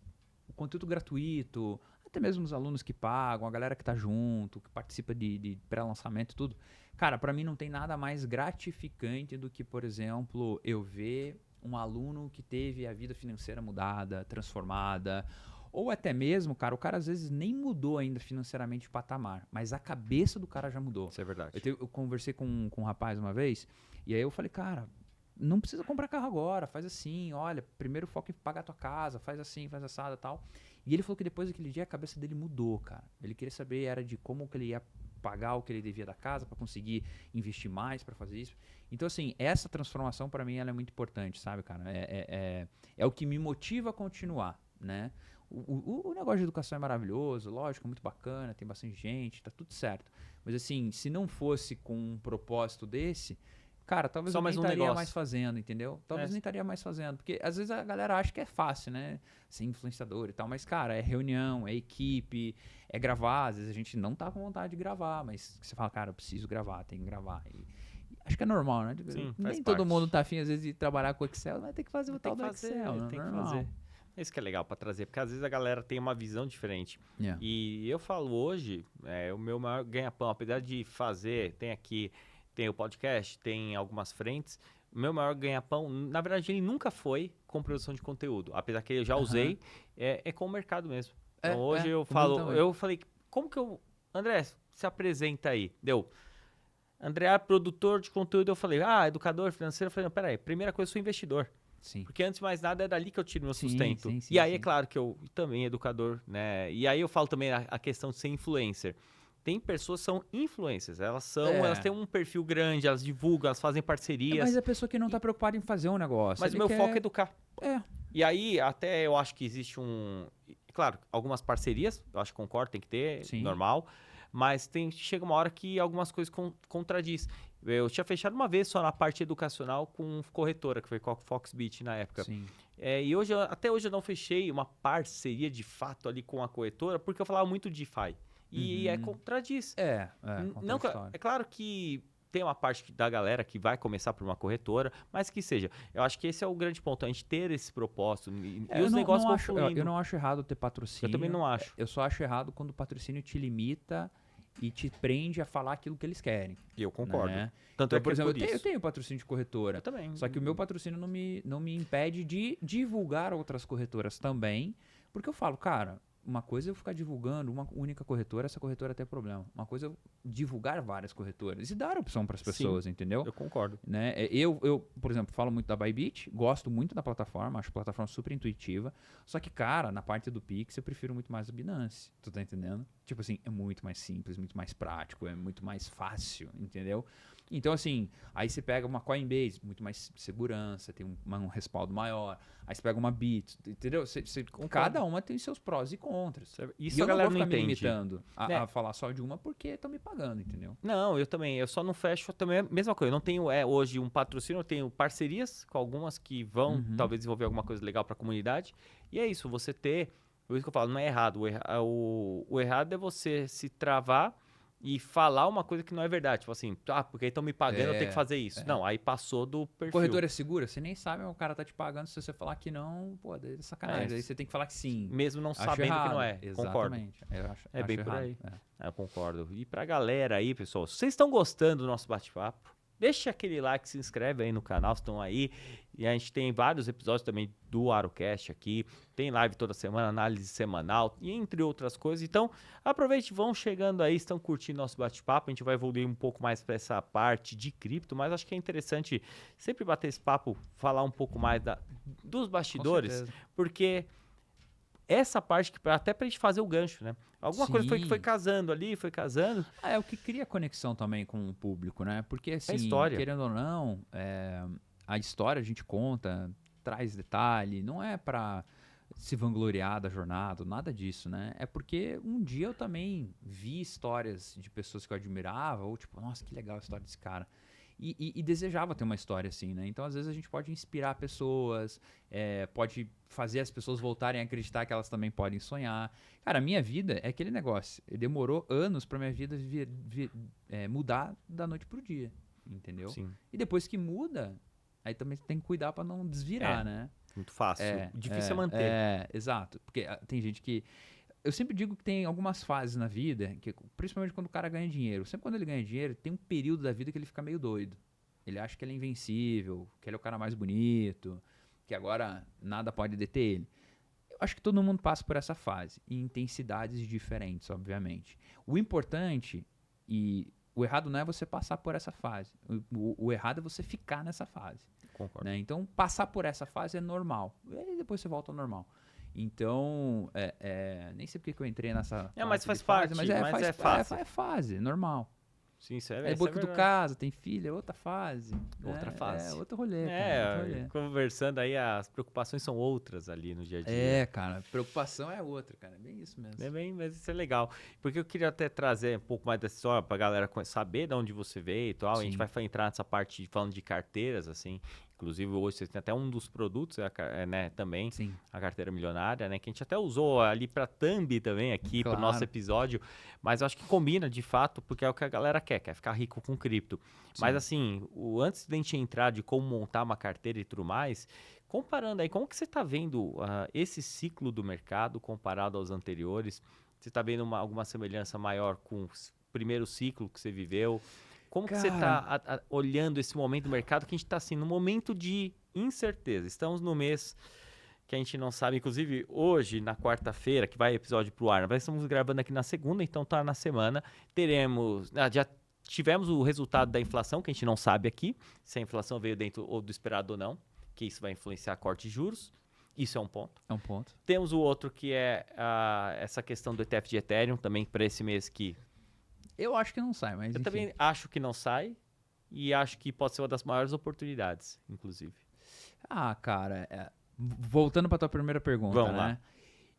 o conteúdo gratuito, até mesmo os alunos que pagam, a galera que tá junto, que participa de pré-lançamento e tudo, cara, para mim não tem nada mais gratificante do que, por exemplo, eu ver um aluno que teve a vida financeira mudada, transformada. Ou até mesmo, cara, o cara às vezes nem mudou ainda financeiramente de patamar, mas a cabeça do cara já mudou. Isso é verdade. Eu conversei com um rapaz uma vez, e aí eu falei, cara, não precisa comprar carro agora, faz assim, olha, primeiro foca em pagar a tua casa, faz assim, faz assada e tal. E ele falou que depois daquele dia a cabeça dele mudou, cara. Ele queria saber era de como que ele ia pagar o que ele devia da casa para conseguir investir mais para fazer isso. Então, assim, essa transformação para mim ela é muito importante, sabe, cara? É o que me motiva a continuar, né? O negócio de educação é maravilhoso, lógico, é muito bacana, tem bastante gente, tá tudo certo. Mas assim, se não fosse com um propósito desse, cara, talvez eu nem estaria mais fazendo, entendeu? Talvez nem estaria mais fazendo, porque às vezes a galera acha que é fácil, né? Ser influenciador e tal, mas cara, é reunião, é equipe, é gravar, às vezes a gente não tá com vontade de gravar, mas você fala, cara, eu preciso gravar, tem que gravar. Acho que é normal, né? Sim, nem todo mundo tá afim, às vezes, de trabalhar com Excel, mas tem que fazer o tal do Excel, né? Tem que fazer. Isso que é legal pra trazer, porque às vezes a galera tem uma visão diferente. E eu falo hoje, o meu maior ganha-pão, apesar de fazer, tem o podcast, tem algumas frentes, o meu maior ganha-pão, na verdade, ele nunca foi com produção de conteúdo, apesar que eu já usei, é com o mercado mesmo. Então, hoje eu falei, como que eu... André, se apresenta aí. André, produtor de conteúdo, eu falei, educador financeiro, eu falei, não, peraí, primeira coisa, eu sou investidor. Sim. Porque antes de mais nada é dali que eu tiro meu sustento. E aí é claro que eu também educador, né? E aí eu falo também a questão de ser influencer. Tem pessoas que são influencers, elas têm um perfil grande, elas divulgam, elas fazem parcerias. Mas a pessoa que não tá preocupada em fazer um negócio. Mas o meu foco é educar. E aí até eu acho que existe claro, algumas parcerias, eu acho que concordo, tem que ter, normal. Mas chega uma hora que algumas coisas contradiz. Eu tinha fechado uma vez só na parte educacional com corretora, que foi com a Foxbit na época. Sim. E até hoje eu não fechei uma parceria de fato ali com a corretora, porque eu falava muito de DeFi. E contradiz. Não, é claro que tem uma parte da galera que vai começar por uma corretora, mas que seja. Eu acho que esse é o grande ponto, a gente ter esse propósito. E os negócios vão fluindo. Eu não acho errado ter patrocínio. Eu também não acho. Eu só acho errado quando o patrocínio te limita e te prende a falar aquilo que eles querem. E eu concordo. Né? Tanto então, por exemplo, eu tenho patrocínio de corretora. Eu também. Só que o meu patrocínio não me impede de divulgar outras corretoras também, porque eu falo, cara, uma coisa é eu ficar divulgando uma única corretora, essa corretora tem problema. Uma coisa é eu divulgar várias corretoras e dar opção para as pessoas, entendeu? Eu concordo. Né? Por exemplo, falo muito da Bybit, gosto muito da plataforma, acho a plataforma super intuitiva. Só que, cara, na parte do Pix, eu prefiro muito mais o Binance. Tu tá entendendo? Tipo assim, é muito mais simples, muito mais prático, é muito mais fácil, entendeu? Então, assim, aí você pega uma Coinbase, muito mais segurança, tem um respaldo maior. Aí você pega uma Bit, entendeu? Cada uma tem seus prós e contras. Isso e a eu galera não vou não ficar me entende. limitando a falar só de uma porque estão me pagando, entendeu? Não, eu também. Eu só não fecho também a mesma coisa. Eu não tenho hoje um patrocínio, eu tenho parcerias com algumas que vão talvez desenvolver alguma coisa legal para a comunidade. E é isso, você ter. Por isso que eu falo, não é errado. O errado é você se travar e falar uma coisa que não é verdade. Tipo assim, porque estão me pagando, eu tenho que fazer isso. Não, aí passou do perfil. Corretora é segura? Você nem sabe, o cara tá te pagando. Se você falar que não, pô, é sacanagem. Aí você tem que falar que sim. Mesmo não Acho sabendo errado. que não é. Exatamente. Concordo. É bem errado. por aí. Eu concordo. E pra galera aí, pessoal, se vocês estão gostando do nosso bate-papo, deixa aquele like, se inscreve aí no canal, estão aí. E a gente tem vários episódios também do AroCast aqui. Tem live toda semana, análise semanal, e entre outras coisas. Então, aproveite, vão chegando aí, estão curtindo nosso bate-papo. A gente vai evoluir um pouco mais para essa parte de cripto, mas acho que é interessante sempre bater esse papo, falar um pouco mais dos bastidores, porque essa parte que até pra gente fazer o gancho, né? Alguma coisa foi casando ali, foi casando. É o que cria conexão também com o público, né? Porque assim, querendo ou não, a história a gente conta, traz detalhe, não é pra se vangloriar da jornada, nada disso, né? É porque um dia eu também vi histórias de pessoas que eu admirava, ou tipo, nossa, que legal a história desse cara. E desejava ter uma história assim, né? Então, às vezes, a gente pode inspirar pessoas, pode fazer as pessoas voltarem a acreditar que elas também podem sonhar. Cara, a minha vida é aquele negócio. Demorou anos pra minha vida mudar da noite pro dia, entendeu? Sim. E depois que muda, aí também tem que cuidar pra não desvirar, né? Muito fácil. Difícil é manter. Exato. Porque tem gente que... Eu sempre digo que tem algumas fases na vida, principalmente quando o cara ganha dinheiro. Sempre quando ele ganha dinheiro, tem um período da vida que ele fica meio doido. Ele acha que ele é invencível, que ele é o cara mais bonito, que agora nada pode deter ele. Eu acho que todo mundo passa por essa fase, em intensidades diferentes, obviamente. O importante, e o errado não é você passar por essa fase. O errado é você ficar nessa fase. Concordo. Né? Então, passar por essa fase é normal. E aí depois você volta ao normal. Então, nem sei porque que eu entrei nessa mas faz parte, mas é fase, normal. Sim, isso é boca do casa, tem filha, outra fase. Outra fase. Outro rolê. Outro rolê. Conversando aí, as preocupações são outras ali no dia a dia. Cara, preocupação é outra, cara, é bem isso mesmo. Mas isso é legal. Porque eu queria até trazer um pouco mais dessa história pra galera saber de onde você veio e tal. Sim. A gente vai entrar nessa parte falando de carteiras, assim. Inclusive, hoje vocês têm até um dos produtos, né, também, Sim. A carteira milionária, né, que a gente até usou ali para thumb também aqui, para o nosso episódio, mas eu acho que combina de fato, porque é o que a galera quer ficar rico com cripto. Sim. Mas assim, antes de a gente entrar de como montar uma carteira e tudo mais, comparando aí, como que você está vendo esse ciclo do mercado comparado aos anteriores? Você está vendo alguma semelhança maior com o primeiro ciclo que você viveu? Como que você está olhando esse momento do mercado que a gente está assim, no momento de incerteza? Estamos no mês que a gente não sabe, inclusive hoje, na quarta-feira, que vai episódio pro ar, nós estamos gravando aqui na segunda, então tá na semana, teremos, já tivemos o resultado da inflação, que a gente não sabe aqui, se a inflação veio dentro ou do esperado ou não, que isso vai influenciar corte de juros. Isso é um ponto. É um ponto. Temos o outro que é essa questão do ETF de Ethereum, também para esse mês que... Eu acho que não sai, mas eu também acho que não sai e acho que pode ser uma das maiores oportunidades, inclusive. Cara, voltando para tua primeira pergunta, Vamos né? lá.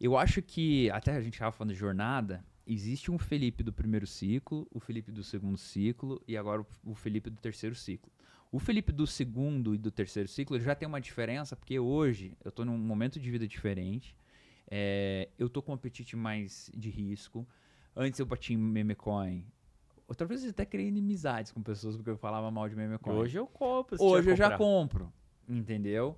Eu acho que, até a gente estava falando de jornada, existe um Felipe do primeiro ciclo, o Felipe do segundo ciclo e agora o Felipe do terceiro ciclo. O Felipe do segundo e do terceiro ciclo já tem uma diferença, porque hoje eu estou num momento de vida diferente, eu estou com um apetite mais de risco. Antes eu bati em meme coin. Outra vez eu até criei inimizades com pessoas porque eu falava mal de meme coin. Hoje eu compro. Hoje eu já compro, entendeu?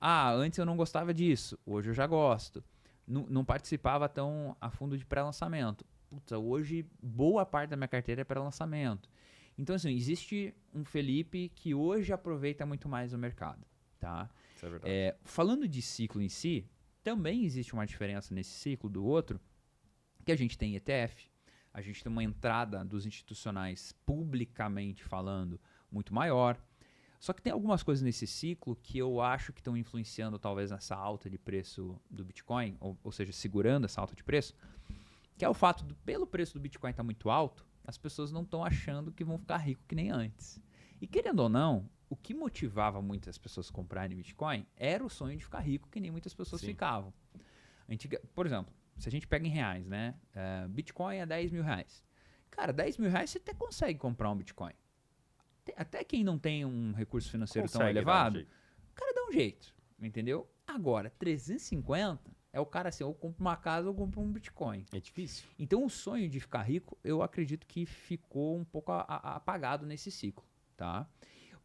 Antes eu não gostava disso. Hoje eu já gosto. Não participava tão a fundo de pré-lançamento. Puta, hoje boa parte da minha carteira é pré-lançamento. Então, assim, existe um Felipe que hoje aproveita muito mais o mercado, tá? Isso é verdade. Falando de ciclo em si, Também existe uma diferença nesse ciclo do outro, que a gente tem ETF, a gente tem uma entrada dos institucionais publicamente falando muito maior. Só que tem algumas coisas nesse ciclo que eu acho que estão influenciando talvez nessa alta de preço do Bitcoin, ou seja, segurando essa alta de preço, que é o fato do, pelo preço do Bitcoin estar muito alto, as pessoas não estão achando que vão ficar ricos que nem antes. E querendo ou não, o que motivava muitas pessoas a comprarem Bitcoin era o sonho de ficar rico que nem muitas pessoas ficavam. Por exemplo, se a gente pega em reais, né? Bitcoin é 10 mil reais. Cara, 10 mil reais você até consegue comprar um Bitcoin. Até quem não tem um recurso financeiro tão elevado, o cara dá um jeito, entendeu? Agora, 350 é o cara assim, ou compra uma casa ou compra um Bitcoin. É difícil. Então, o sonho de ficar rico, eu acredito que ficou um pouco apagado nesse ciclo, tá?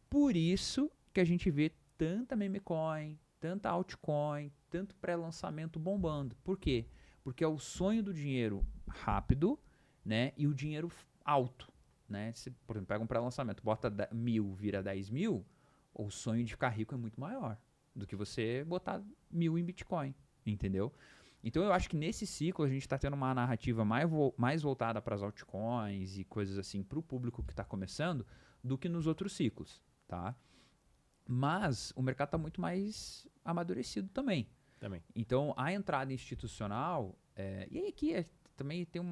Por isso que a gente vê tanta meme coin, tanta altcoin, tanto pré-lançamento bombando. Por quê? Porque é o sonho do dinheiro rápido, né? E o dinheiro alto. Né? Se, por exemplo, pega um pré-lançamento, bota 1.000, vira 10 mil, o sonho de ficar rico é muito maior do que você botar 1.000 em Bitcoin, entendeu? Então eu acho que nesse ciclo a gente está tendo uma narrativa mais voltada para as altcoins e coisas assim para o público que está começando do que nos outros ciclos, tá? Mas o mercado está muito mais amadurecido também. Então a entrada institucional, e aí aqui também tem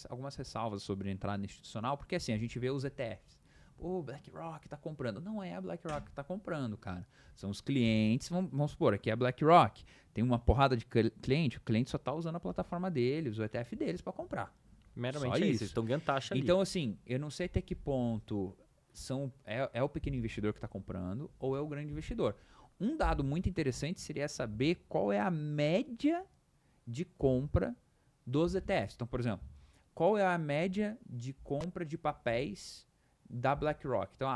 algumas ressalvas sobre a entrada institucional, porque assim, a gente vê os ETFs. O BlackRock está comprando. Não é a BlackRock que está comprando, cara. São os clientes, vamos supor, aqui é a BlackRock. Tem uma porrada de cliente, o cliente só está usando a plataforma deles, o ETF deles para comprar. Meramente só isso. Eles estão ganhando taxa ali. Então, assim, eu não sei até que ponto é o pequeno investidor que está comprando ou é o grande investidor. Um dado muito interessante seria saber qual é a média de compra dos ETFs. Então, por exemplo, qual é a média de compra de papéis da BlackRock? Então,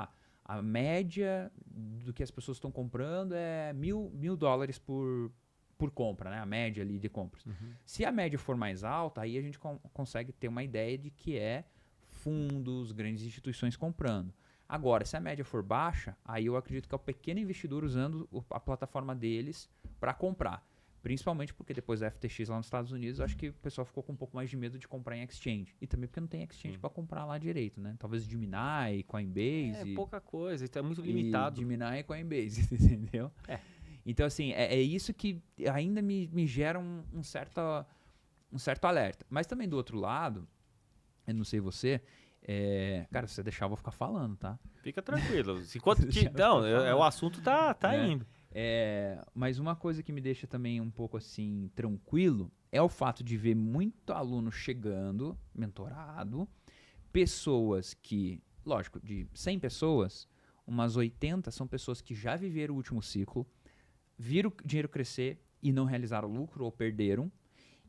a média do que as pessoas estão comprando é $1.000 por compra, né? A média ali de compras. Se a média for mais alta, aí a gente consegue ter uma ideia de que é fundos, grandes instituições comprando. Agora, se a média for baixa, aí eu acredito que é o pequeno investidor usando a plataforma deles para comprar. Principalmente porque depois da FTX lá nos Estados Unidos, eu acho que o pessoal ficou com um pouco mais de medo de comprar em exchange. E também porque não tem exchange para comprar lá direito, né? Talvez Gemini, Coinbase. É pouca coisa, então é muito limitado. Gemini e Coinbase, entendeu? Então, assim, é isso que ainda me gera um certo alerta. Mas também do outro lado, eu não sei você, cara, se você deixar, eu vou ficar falando, tá? Fica tranquilo. O assunto tá indo. Mas uma coisa que me deixa também um pouco assim tranquilo é o fato de ver muito aluno chegando, mentorado, pessoas que, lógico, de 100 pessoas, umas 80 são pessoas que já viveram o último ciclo, viram o dinheiro crescer e não realizaram lucro ou perderam,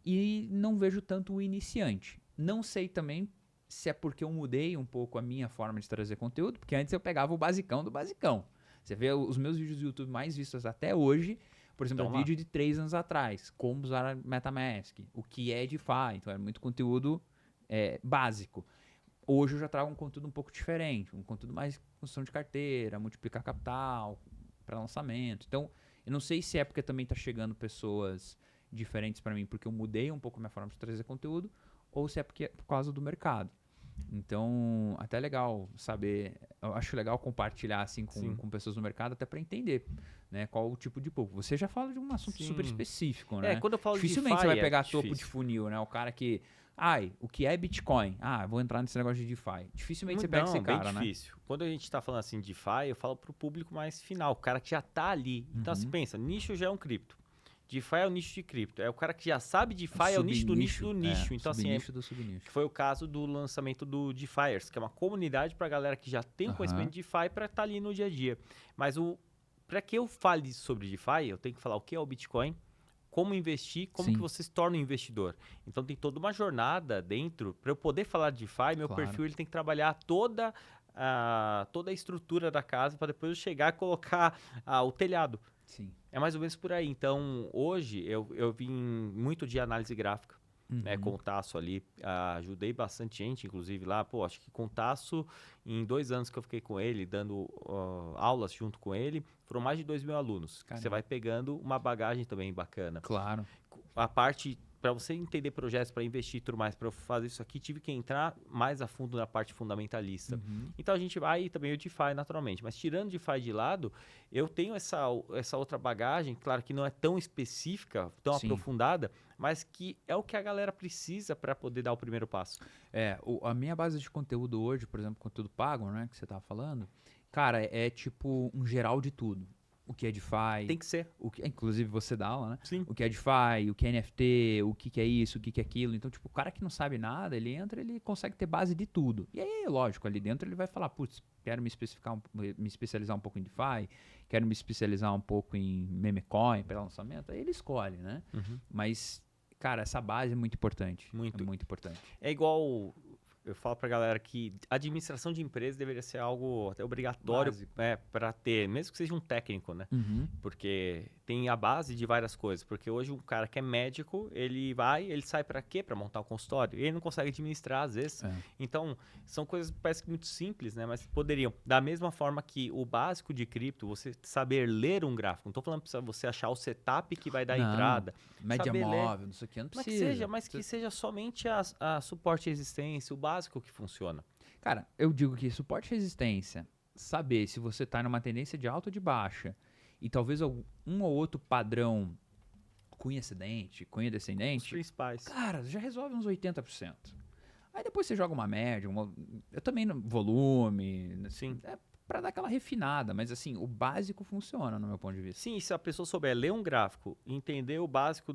e não vejo tanto o iniciante. Não sei também se é porque eu mudei um pouco a minha forma de trazer conteúdo, porque antes eu pegava o basicão do basicão. Você vê os meus vídeos do YouTube mais vistos até hoje, por exemplo, vídeo de 3 anos atrás, como usar a MetaMask, o que é DeFi, então era muito conteúdo básico. Hoje eu já trago um conteúdo um pouco diferente, um conteúdo mais construção de carteira, multiplicar capital, para lançamento. Então, eu não sei se é porque também está chegando pessoas diferentes para mim, porque eu mudei um pouco a minha forma de trazer conteúdo, ou se é porque por causa do mercado. Então, até legal saber, eu acho legal compartilhar assim com pessoas do mercado, até para entender, né, qual o tipo de público. Você já fala de um assunto super específico, né? Quando eu falo dificilmente de você DeFi, vai pegar topo de funil, né? O cara que, o que é Bitcoin? Vou entrar nesse negócio de DeFi. Dificilmente você pega esse cara, né? Difícil. Quando a gente tá falando assim de DeFi, eu falo pro público mais final, o cara que já tá ali. Então, você pensa, nicho já é um cripto. DeFi é o nicho de cripto. É o cara que já sabe DeFi, é o nicho do nicho do nicho. Então, assim, do subnicho. Que foi o caso do lançamento do DeFiers, que é uma comunidade para galera que já tem conhecimento de DeFi para estar ali no dia a dia. Mas para que eu fale sobre DeFi, eu tenho que falar o que é o Bitcoin, como investir, como que você se torna um investidor. Então, tem toda uma jornada dentro. Para eu poder falar de DeFi, meu perfil ele tem que trabalhar toda a estrutura da casa para depois eu chegar e colocar o telhado. Sim. É mais ou menos por aí. Então, hoje, eu vim muito de análise gráfica. né, com o Tasso ali, ajudei bastante gente, inclusive lá, pô, acho que com o Tasso, em 2 anos que eu fiquei com ele, dando aulas junto com ele, foram mais de 2.000 alunos. Caramba. Você vai pegando uma bagagem também bacana. Claro. A parte, para você entender projetos, para investir e tudo mais, para eu fazer isso aqui, tive que entrar mais a fundo na parte fundamentalista. Então a gente vai também o DeFi naturalmente, mas tirando o DeFi de lado, eu tenho essa outra bagagem, claro que não é tão específica, tão Sim. aprofundada, mas que é o que a galera precisa para poder dar o primeiro passo. A minha base de conteúdo hoje, por exemplo, conteúdo pago, né, que você tava falando, cara, é tipo um geral de tudo. O que é DeFi. Tem que ser. Inclusive você dá aula, né? Sim. O que é DeFi, o que é NFT, o que é isso, o que é aquilo. Então, tipo, o cara que não sabe nada, ele entra, ele consegue ter base de tudo. E aí, lógico, ali dentro ele vai falar, putz, quero me especializar um pouco em DeFi, quero me especializar um pouco em memecoin para lançamento. Aí ele escolhe, né? Mas, cara, essa base é muito importante. Muito. É muito importante. É igual... Eu falo pra galera que administração de empresa deveria ser algo até obrigatório para ter, mesmo que seja um técnico, né? Porque tem a base de várias coisas. Porque hoje um cara que é médico, ele sai para quê? Para montar um consultório. E ele não consegue administrar, às vezes. Então, são coisas parece que muito simples, né? Mas poderiam. Da mesma forma que o básico de cripto, você saber ler um gráfico. Não tô falando para você achar o setup que vai dar a entrada. Média móvel, não sei o que, não precisa. Mas que seja somente a suporte e resistência, o básico que funciona. Cara, eu digo que suporte e resistência, saber se você está numa tendência de alta ou de baixa, e talvez um ou outro padrão cunha ascendente, cunha descendente, os principais. Cara, já resolve uns 80%. Aí depois você joga uma média, eu também no volume, Sim. Pra dar aquela refinada, mas assim, o básico funciona no meu ponto de vista. Sim, se a pessoa souber ler um gráfico, entender o básico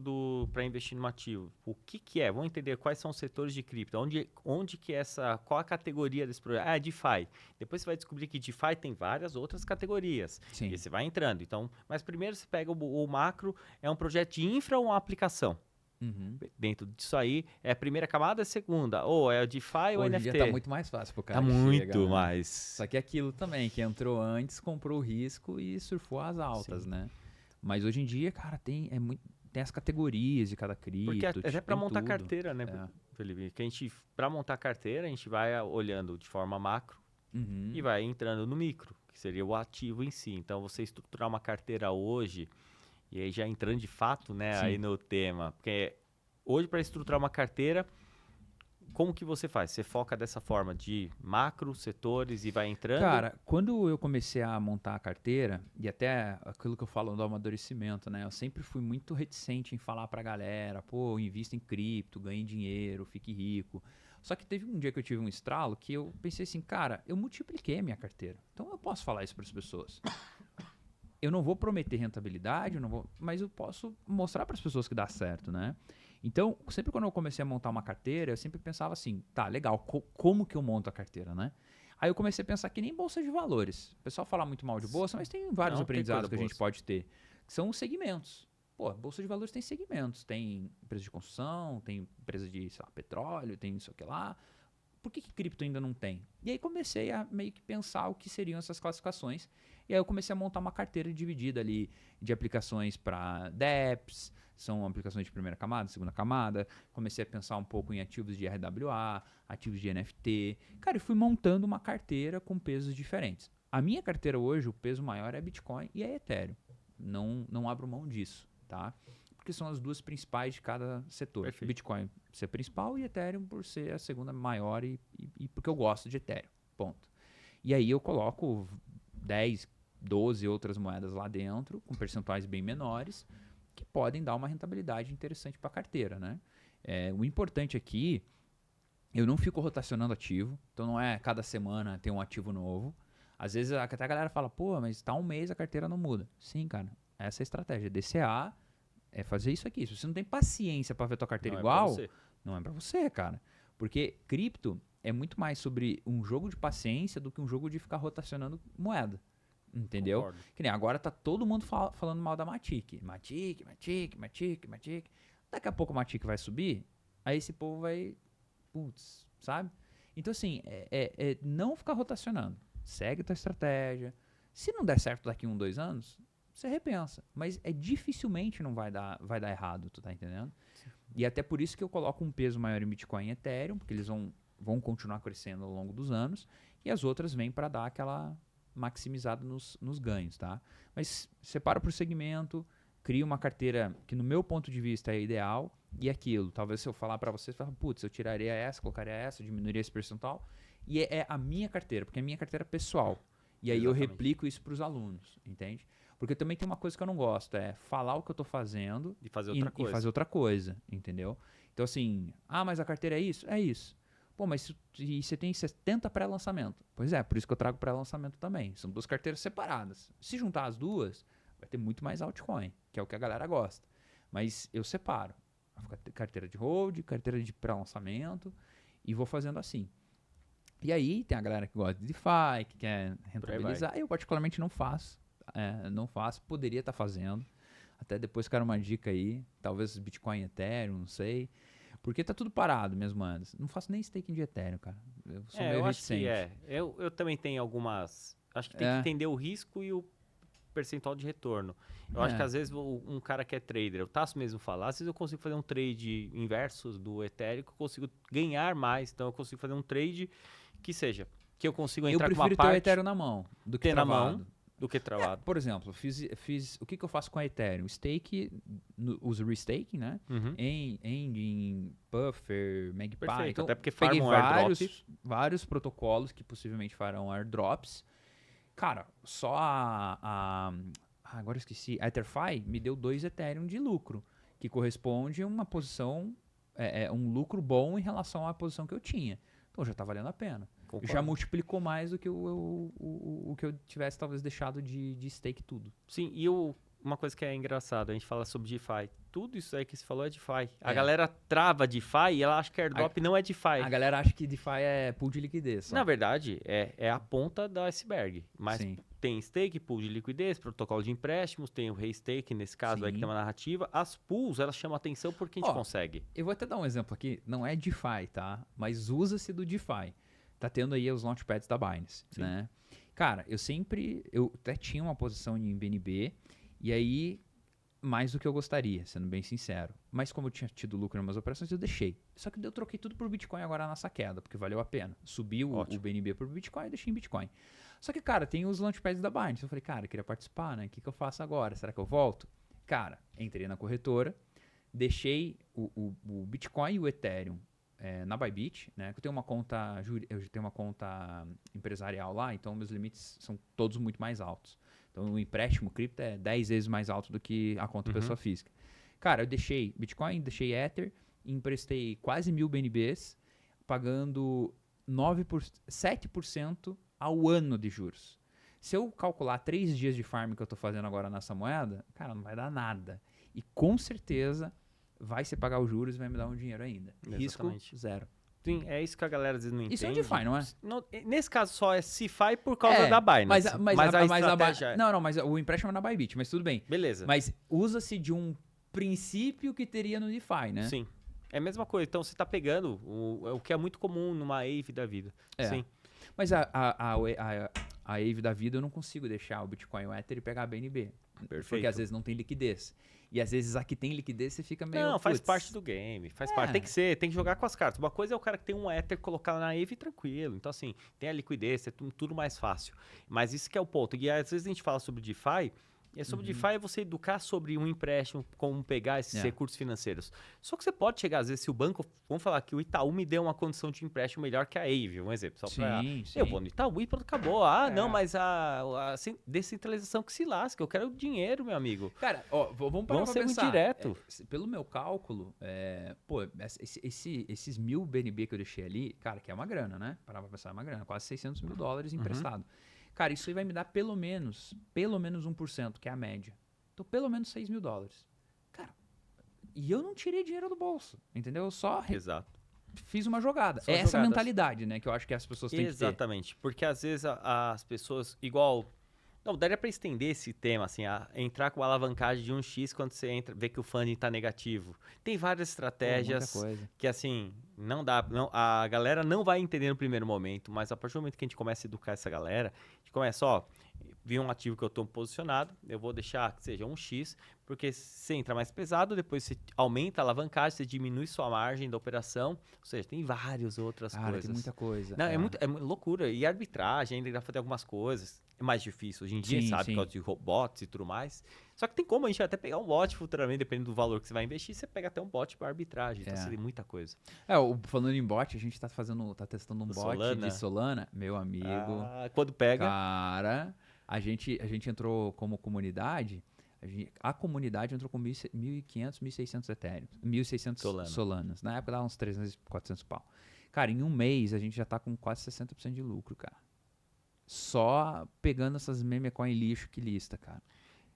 para investir no ativo, o que é, vamos entender quais são os setores de cripto, onde que qual a categoria desse projeto? É DeFi. Depois você vai descobrir que DeFi tem várias outras categorias. Sim. E você vai entrando. Então, mas primeiro você pega o macro, é um projeto de infra ou uma aplicação? Dentro disso aí, é a primeira camada, a segunda. Ou é o DeFi ou Hoje NFT. em dia tá muito mais fácil pro cara. Tá muito chega, né? mais. Só que é aquilo também, que entrou antes, comprou o risco e surfou as altas, Sim. né? Mas hoje em dia, cara, tem as categorias de cada cripto. Porque até para montar tudo. carteira, né, Felipe? Que para montar carteira, a gente vai olhando de forma macro e vai entrando no micro, que seria o ativo em si. Então, você estruturar uma carteira hoje, e aí já entrando de fato, né, aí no tema, porque hoje para estruturar uma carteira, como que você faz? Você foca dessa forma de macro, setores e vai entrando? Cara, quando eu comecei a montar a carteira, e até aquilo que eu falo do amadurecimento, né? Eu sempre fui muito reticente em falar pra galera, pô, invista em cripto, ganhe dinheiro, fique rico. Só que teve um dia que eu tive um estralo que eu pensei assim, cara, eu multipliquei a minha carteira. Então eu posso falar isso para as pessoas. Eu não vou prometer rentabilidade, mas eu posso mostrar para as pessoas que dá certo, né? Então, sempre quando eu comecei a montar uma carteira, eu sempre pensava assim, tá, legal, como que eu monto a carteira, né? Aí eu comecei a pensar que nem bolsa de valores. O pessoal fala muito mal de bolsa, mas tem vários aprendizados que a gente pode ter, que são os segmentos. Pô, bolsa de valores tem segmentos, tem empresa de construção, tem empresa de, sei lá, petróleo, tem isso aqui lá. Por que cripto ainda não tem? E aí comecei a meio que pensar o que seriam essas classificações. E aí eu comecei a montar uma carteira dividida ali de aplicações para DEPs, são aplicações de primeira camada, segunda camada. Comecei a pensar um pouco em ativos de RWA, ativos de NFT. Cara, eu fui montando uma carteira com pesos diferentes. A minha carteira hoje, o peso maior é Bitcoin e é Ethereum. Não abro mão disso, tá? Porque são as duas principais de cada setor. Perfeito. Bitcoin ser principal e Ethereum por ser a segunda maior e porque eu gosto de Ethereum, ponto. E aí eu coloco 10, 12 outras moedas lá dentro, com percentuais bem menores, que podem dar uma rentabilidade interessante para a carteira, né? O importante aqui, eu não fico rotacionando ativo, então não é cada semana ter um ativo novo. Às vezes até a galera fala, pô, mas tá um mês a carteira não muda. Sim, cara, essa é a estratégia. DCA é fazer isso aqui. Se você não tem paciência para ver tua carteira igual, não é para você, cara. Porque cripto é muito mais sobre um jogo de paciência do que um jogo de ficar rotacionando moeda. Entendeu? Concordo. Que nem agora tá todo mundo falando mal da Matic. Matic. Daqui a pouco a Matic vai subir, aí esse povo vai... Putz, sabe? Então assim, não ficar rotacionando. Segue tua estratégia. Se não der certo daqui 1, 2 anos, você repensa. Mas dificilmente não vai dar errado, tu tá entendendo? Sim. E até por isso que eu coloco um peso maior em Bitcoin e Ethereum, porque eles vão continuar crescendo ao longo dos anos, e as outras vêm para dar aquela maximizada nos ganhos, tá? Mas separa por segmento, cria uma carteira que no meu ponto de vista é ideal, e aquilo, talvez se eu falar para vocês, putz, eu tiraria essa, colocaria essa, diminuiria esse percentual, e é a minha carteira, porque é a minha carteira pessoal. E aí eu replico isso para os alunos, entende? Porque também tem uma coisa que eu não gosto, é falar o que eu tô fazendo e fazer outra coisa, entendeu? Então assim, mas a carteira é isso? É isso. Pô, mas e você tem 70 pré-lançamento. Pois é, por isso que eu trago pré-lançamento também. São 2 carteiras separadas. Se juntar as duas, vai ter muito mais altcoin, que é o que a galera gosta. Mas eu separo. Carteira de hold, carteira de pré-lançamento, e vou fazendo assim. E aí tem a galera que gosta de DeFi, que quer rentabilizar. Eu particularmente não faço. Não faço, poderia estar fazendo. Até depois quero uma dica aí. Talvez Bitcoin, Ethereum, não sei. Porque tá tudo parado mesmo antes. Não faço nem staking de Ethereum, cara. Eu sou meio reticente. Eu também tenho algumas... Acho que tem que entender o risco e o percentual de retorno. Eu acho que às vezes um cara que é trader, eu Tasso mesmo falar, às vezes eu consigo fazer um trade inverso do Ethereum, que eu consigo ganhar mais. Então eu consigo fazer um trade que seja, que eu consigo entrar com uma parte... Eu prefiro ter o Ethereum na mão do que travado. Na mão do que travado. Por exemplo, fiz o que eu faço com a Ethereum? Stake, uso restaking, né? Em Buffer, Magpie. Perfeito, então, até porque peguei farmam vários protocolos que possivelmente farão airdrops. Cara, só agora eu esqueci, a EtherFi me deu 2 Ethereum de lucro, que corresponde a uma posição, um lucro bom em relação à posição que eu tinha. Então já tá valendo a pena. Concordo. Já multiplicou mais do que o que eu tivesse talvez deixado de stake tudo. Sim, e uma coisa que é engraçada, a gente fala sobre DeFi. Tudo isso aí que você falou é DeFi. A galera trava DeFi e ela acha que airdrop não é DeFi. A galera acha que DeFi é pool de liquidez. Só. Na verdade, é a ponta do iceberg. Mas tem stake, pool de liquidez, protocolo de empréstimos, tem o restake, nesse caso aí que tem uma narrativa. As pools, elas chamam atenção porque a gente consegue. Eu vou até dar um exemplo aqui. Não é DeFi, tá? Mas usa-se do DeFi. Tá tendo aí os launchpads da Binance, né? Cara, eu até tinha uma posição em BNB, e aí, mais do que eu gostaria, sendo bem sincero. Mas como eu tinha tido lucro em umas operações, eu deixei. Só que eu troquei tudo por Bitcoin agora nessa queda, porque valeu a pena. Subiu o BNB por Bitcoin e deixei em Bitcoin. Só que, cara, tem os launchpads da Binance. Eu falei, cara, eu queria participar, né? O que eu faço agora? Será que eu volto? Cara, entrei na corretora, deixei o Bitcoin e o Ethereum na Bybit, né? Eu tenho uma conta empresarial lá, então meus limites são todos muito mais altos. Então o empréstimo cripto é 10 vezes mais alto do que a conta pessoa física. Cara, eu deixei Bitcoin, deixei Ether, emprestei quase 1.000 BNBs, pagando 7% ao ano de juros. Se eu calcular 3 dias de farm que eu tô fazendo agora nessa moeda, cara, não vai dar nada. E com certeza vai se pagar os juros e vai me dar um dinheiro ainda. Exatamente. Risco zero. Sim, é isso que a galera às vezes não entende. Isso é um DeFi, não é? Nesse caso só é CeFi por causa da Binance. Mas a estratégia... Não, mas o empréstimo é na Bybit, mas tudo bem. Beleza. Mas usa-se de um princípio que teria no DeFi, né? Sim. É a mesma coisa. Então você está pegando o que é muito comum numa AVE da vida. Sim. Mas a AVE da vida eu não consigo deixar o Bitcoin e o Ether e pegar a BNB. Perfeito. Porque às vezes não tem liquidez. E às vezes aqui tem liquidez, você fica meio... Não, faz parte do game, faz parte. Tem que jogar com as cartas. Uma coisa é o cara que tem um Ether colocar na AVE tranquilo. Então assim, tem a liquidez, é tudo mais fácil. Mas isso que é o ponto. E às vezes a gente fala sobre DeFi, e sobre DeFi é você educar sobre um empréstimo, como pegar esses recursos financeiros. Só que você pode chegar, às vezes, se o banco... Vamos falar que o Itaú me deu uma condição de empréstimo melhor que a AVE, um exemplo. Eu vou no Itaú e pronto, acabou. Não, mas a descentralização que se lasca. Eu quero dinheiro, meu amigo. Cara, vamos parar pra pensar. Direto. Pelo meu cálculo, esses 1.000 BNB que eu deixei ali, cara, que é uma grana, né? Parar pra pensar, é uma grana. Quase $600 mil emprestado. Cara, isso aí vai me dar pelo menos 1%, que é a média. Então, pelo menos $6 mil. Cara, e eu não tirei dinheiro do bolso, entendeu? Eu só fiz uma jogada. É essa mentalidade, né, que eu acho que as pessoas têm que ter. Exatamente, porque às vezes as pessoas, igual... Não, daria pra estender esse tema, assim, entrar com a alavancagem de 1x quando você vê que o funding tá negativo. Tem várias estratégias que, assim, não dá, a galera não vai entender no primeiro momento, mas a partir do momento que a gente começa a educar essa galera, a gente começa, vi um ativo que eu estou posicionado, eu vou deixar que seja um X, porque se entra mais pesado, depois você aumenta a alavancagem, você diminui sua margem da operação, ou seja, tem várias outras Cara, coisas. tem muita coisa. Não, é muito loucura. E arbitragem, ainda dá pra fazer algumas coisas. É mais difícil hoje em dia, Sim, sabe? sim. Por causa de robots e tudo mais. Só que tem como a gente até pegar um bot futuramente, dependendo do valor que você vai investir, você pega até um bot para arbitragem. Então, É. você tem muita coisa. Falando em bot, a gente tá testando um Do bot Solana? de Solana. Meu amigo, Quando pega, cara, a gente entrou como comunidade, a comunidade entrou com 1.500, 1.600 Ethereum, 1.600 Solanas. Na época dava uns 300, 400 pau. Cara, em um mês a gente já tá com quase 60% de lucro, cara. Só pegando essas meme coin lixo que lista, cara.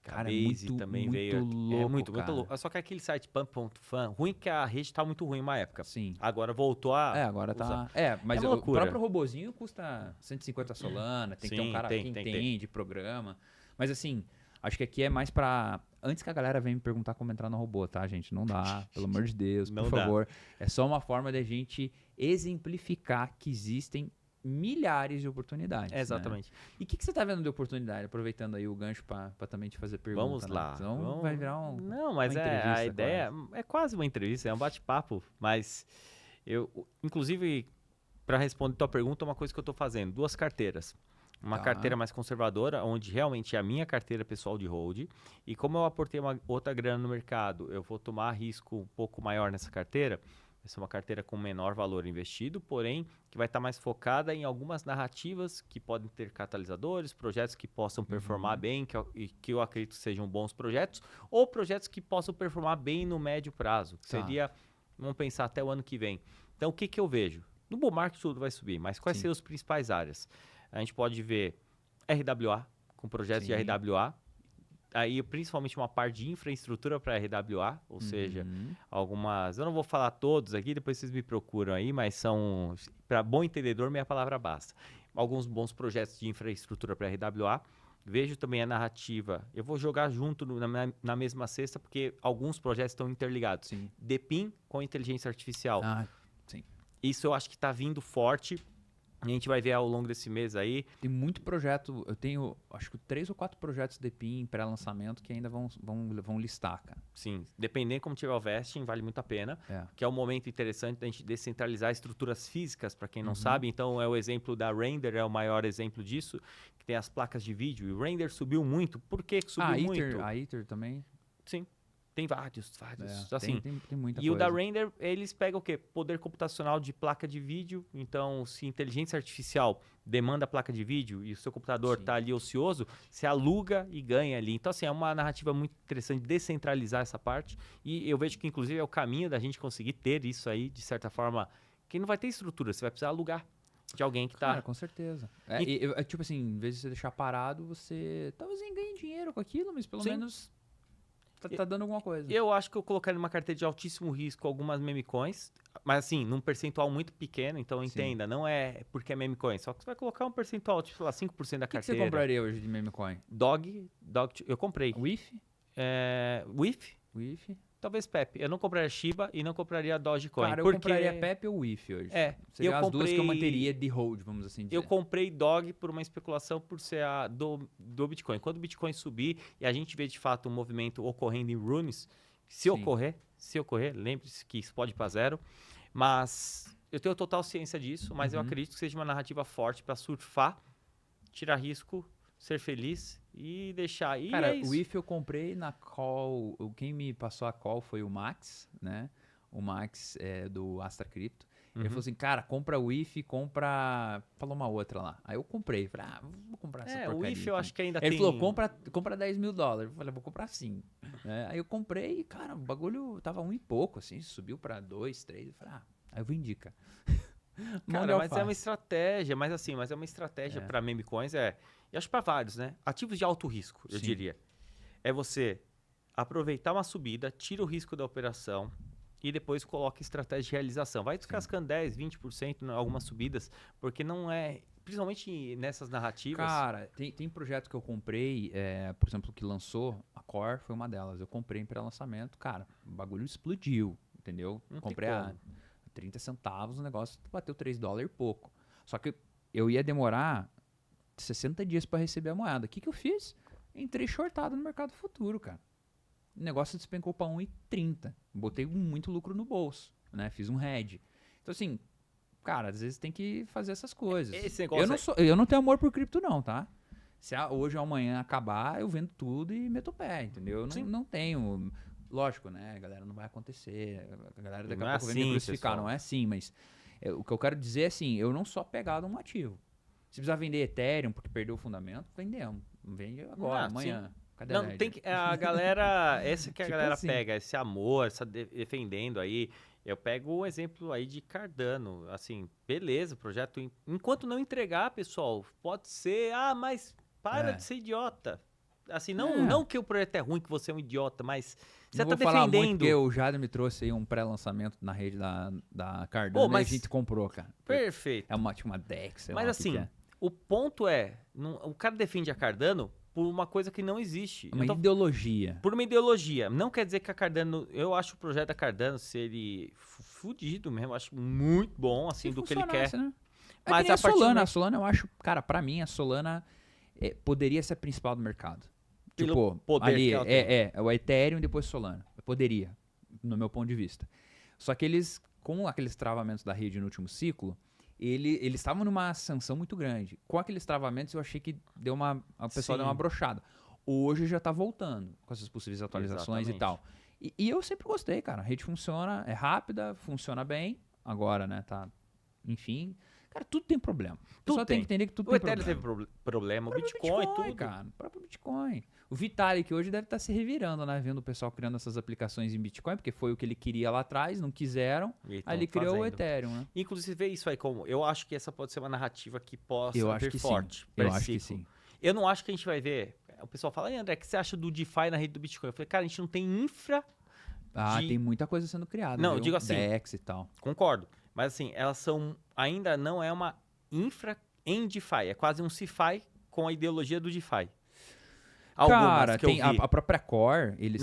Cara, é Base também muito veio. louco, Muito cara. louco. Só que aquele site pump.fan, ruim que a rede tá muito ruim uma época. Sim. Agora voltou a. Agora usar. tá. Mas uma o loucura. próprio robozinho custa 150 Solana, tem que ter um Sim, cara que entende programa. Mas assim, acho que aqui é mais pra. Antes que a galera venha me perguntar como entrar no robô, tá, gente? Não dá, pelo amor de Deus, por favor. É só uma forma de a gente exemplificar que existem milhares de oportunidades. Exatamente. Né? E o que você tá vendo de oportunidade? Aproveitando aí o gancho pra também te fazer pergunta. Vamos lá. Né? Então vai virar Não, mas uma a ideia quase. é quase uma entrevista, é um bate-papo. Mas eu, inclusive, para responder tua pergunta, uma coisa que eu tô fazendo: 2 carteiras. Uma carteira mais conservadora, onde realmente é a minha carteira pessoal de hold. E como eu aportei uma outra grana no mercado, eu vou tomar risco um pouco maior nessa carteira. Vai ser uma carteira com menor valor investido, porém que vai estar mais focada em algumas narrativas que podem ter catalisadores, projetos que possam performar bem, que eu acredito que sejam bons projetos, ou projetos que possam performar bem no médio prazo, que seria, vamos pensar, até o ano que vem. Então, o que eu vejo? No bull market tudo vai subir, mas quais seriam as principais áreas? A gente pode ver RWA, com projetos de RWA, aí principalmente uma parte de infraestrutura para RWA, ou seja, algumas, eu não vou falar todos aqui, depois vocês me procuram aí, mas são, para bom entendedor, minha palavra basta. Alguns bons projetos de infraestrutura para RWA. Vejo também a narrativa, eu vou jogar junto na mesma cesta, porque alguns projetos estão interligados. Sim. DePIN com inteligência artificial. Sim. Isso eu acho que está vindo forte. A gente vai ver ao longo desse mês aí. Tem muito projeto, eu tenho acho que 3 ou 4 projetos de PIN em pré-lançamento que ainda vão listar, cara. Sim, dependendo como tiver o vesting, vale muito a pena. Que é um momento interessante da gente descentralizar estruturas físicas, para quem não sabe. Então, é o exemplo da Render, é o maior exemplo disso, que tem as placas de vídeo. E o Render subiu muito. Por que subiu muito? A Ether também? Sim. Tem vários. Assim, tem muita e coisa. o da Render, eles pegam o quê? Poder computacional de placa de vídeo. Então, se inteligência artificial demanda a placa de vídeo e o seu computador está ali ocioso, você aluga e ganha ali. Então, assim, é uma narrativa muito interessante de descentralizar essa parte. E eu vejo que, inclusive, é o caminho da gente conseguir ter isso aí, de certa forma, que não vai ter estrutura, você vai precisar alugar de alguém que está... Cara, com certeza. Tipo assim, em vez de você deixar parado, você talvez ganhe dinheiro com aquilo, mas pelo menos... Tá dando alguma coisa. Eu acho que eu colocaria numa carteira de altíssimo risco algumas meme coins, mas assim, num percentual muito pequeno, então entenda, não é porque é meme coin, só que você vai colocar um percentual, tipo, sei lá, 5% da carteira. O que você compraria hoje de meme coin? Dog, eu comprei. WIF? WIF? Talvez Pepe. Eu não compraria Shiba e não compraria Dogecoin. Cara, eu compraria Pepe ou WIF hoje. Seriam as duas que eu manteria de hold, vamos assim dizer. Eu comprei Dog por uma especulação por ser a do Bitcoin. Quando o Bitcoin subir e a gente vê de fato um movimento ocorrendo em runes, se ocorrer, lembre-se que isso pode ir para zero, mas eu tenho total ciência disso, mas eu acredito que seja uma narrativa forte para surfar, tirar risco, ser feliz e deixar aí. Cara, o IF eu comprei na call. Quem me passou a call foi o Max, né? O Max é do Astra Crypto. Ele falou assim, cara, compra o IF, compra... Falou uma outra lá. Aí eu comprei. Falei, vou comprar essa porcaria. O IF eu acho que ainda Ele tem... falou, compra $10 mil. Eu falei, vou comprar sim. Aí eu comprei e, cara, o bagulho tava 1 e pouco, assim. Subiu pra 2, 3. Eu falei, aí eu vou indicar. Cara, mas é uma estratégia, mas é uma estratégia para meme coins, e acho para vários, né? Ativos de alto risco, eu diria. É você aproveitar uma subida, tira o risco da operação e depois coloca estratégia de realização. Vai descascando 10, 20% em algumas subidas, porque não é... Principalmente nessas narrativas... Cara, tem projeto que eu comprei, por exemplo, que lançou, a Core foi uma delas. Eu comprei em pré-lançamento, cara, o bagulho explodiu, entendeu? Comprei a 30 centavos, o negócio bateu $3 e pouco. Só que eu ia demorar 60 dias para receber a moeda. O que eu fiz? Entrei shortado no mercado futuro, cara. O negócio despencou para 1,30. Botei muito lucro no bolso, né? Fiz um hedge. Então, assim, cara, às vezes tem que fazer essas coisas. Esse negócio Eu não tenho amor por cripto, não, tá? Se hoje ou amanhã acabar, eu vendo tudo e meto o pé, entendeu? Eu não tenho... Lógico, né? A galera, não vai acontecer. A galera daqui a pouco vai me crucificar. Não é assim, mas o que eu quero dizer é assim, eu não sou apegado a um ativo. Se precisar vender Ethereum porque perdeu o fundamento, vendemos. Vende agora, amanhã. Cadê a Não, tem que, a galera, essa que a Tipo galera assim. pega, esse amor, essa defendendo aí. Eu pego o exemplo aí de Cardano, assim, beleza, o projeto, enquanto não entregar, pessoal, pode ser, mas para de ser idiota. Assim, não que o projeto é ruim, que você é um idiota, mas você não tá vou falar muito defendendo. porque o Jader me trouxe aí um pré-lançamento na rede da Cardano mas e a gente comprou, cara. Perfeito. É tipo uma DEX, sei Mas lá assim, o que é. o ponto é, o cara defende a Cardano por uma coisa que não existe. Uma ideologia. Por uma ideologia. Não quer dizer que a Cardano... Eu acho o projeto da Cardano ser ele fudido mesmo. Acho muito bom, assim, do que ele quer. Né? Mas a Solana. A Solana, eu acho... Cara, pra mim, a Solana poderia ser a principal do mercado. Pelo Tipo, poder ali que ela tem. o Ethereum e depois Solana. Poderia, no meu ponto de vista. Só que eles, com aqueles travamentos da rede no último ciclo... Eles estavam numa ascensão muito grande. Com aqueles travamentos, eu achei que o pessoal deu uma brochada. Hoje já tá voltando com essas possíveis atualizações e tal. E eu sempre gostei, cara. A rede funciona, é rápida, funciona bem. Agora, né, tá... Enfim... Cara, tudo tem problema. O pessoal tem que entender que tudo tem problema. O Ethereum teve problema, o Bitcoin, tudo. Cara, o próprio Bitcoin. O Vitalik hoje deve estar se revirando, né? Vendo o pessoal criando essas aplicações em Bitcoin, porque foi o que ele queria lá atrás, não quiseram. Aí ele criou o Ethereum, né? Inclusive, isso aí como... Eu acho que essa pode ser uma narrativa que possa vir forte. Sim. Eu acho que sim. Eu não acho que a gente vai ver... O pessoal fala, André, o que você acha do DeFi na rede do Bitcoin? Eu falei, cara, a gente não tem infra... Tem muita coisa sendo criada. Não, eu digo assim... DEX e tal. Concordo. Mas assim, elas são... Ainda não é uma infra em DeFi. É quase um CeFi com a ideologia do DeFi. Cara, tem a própria Core, eles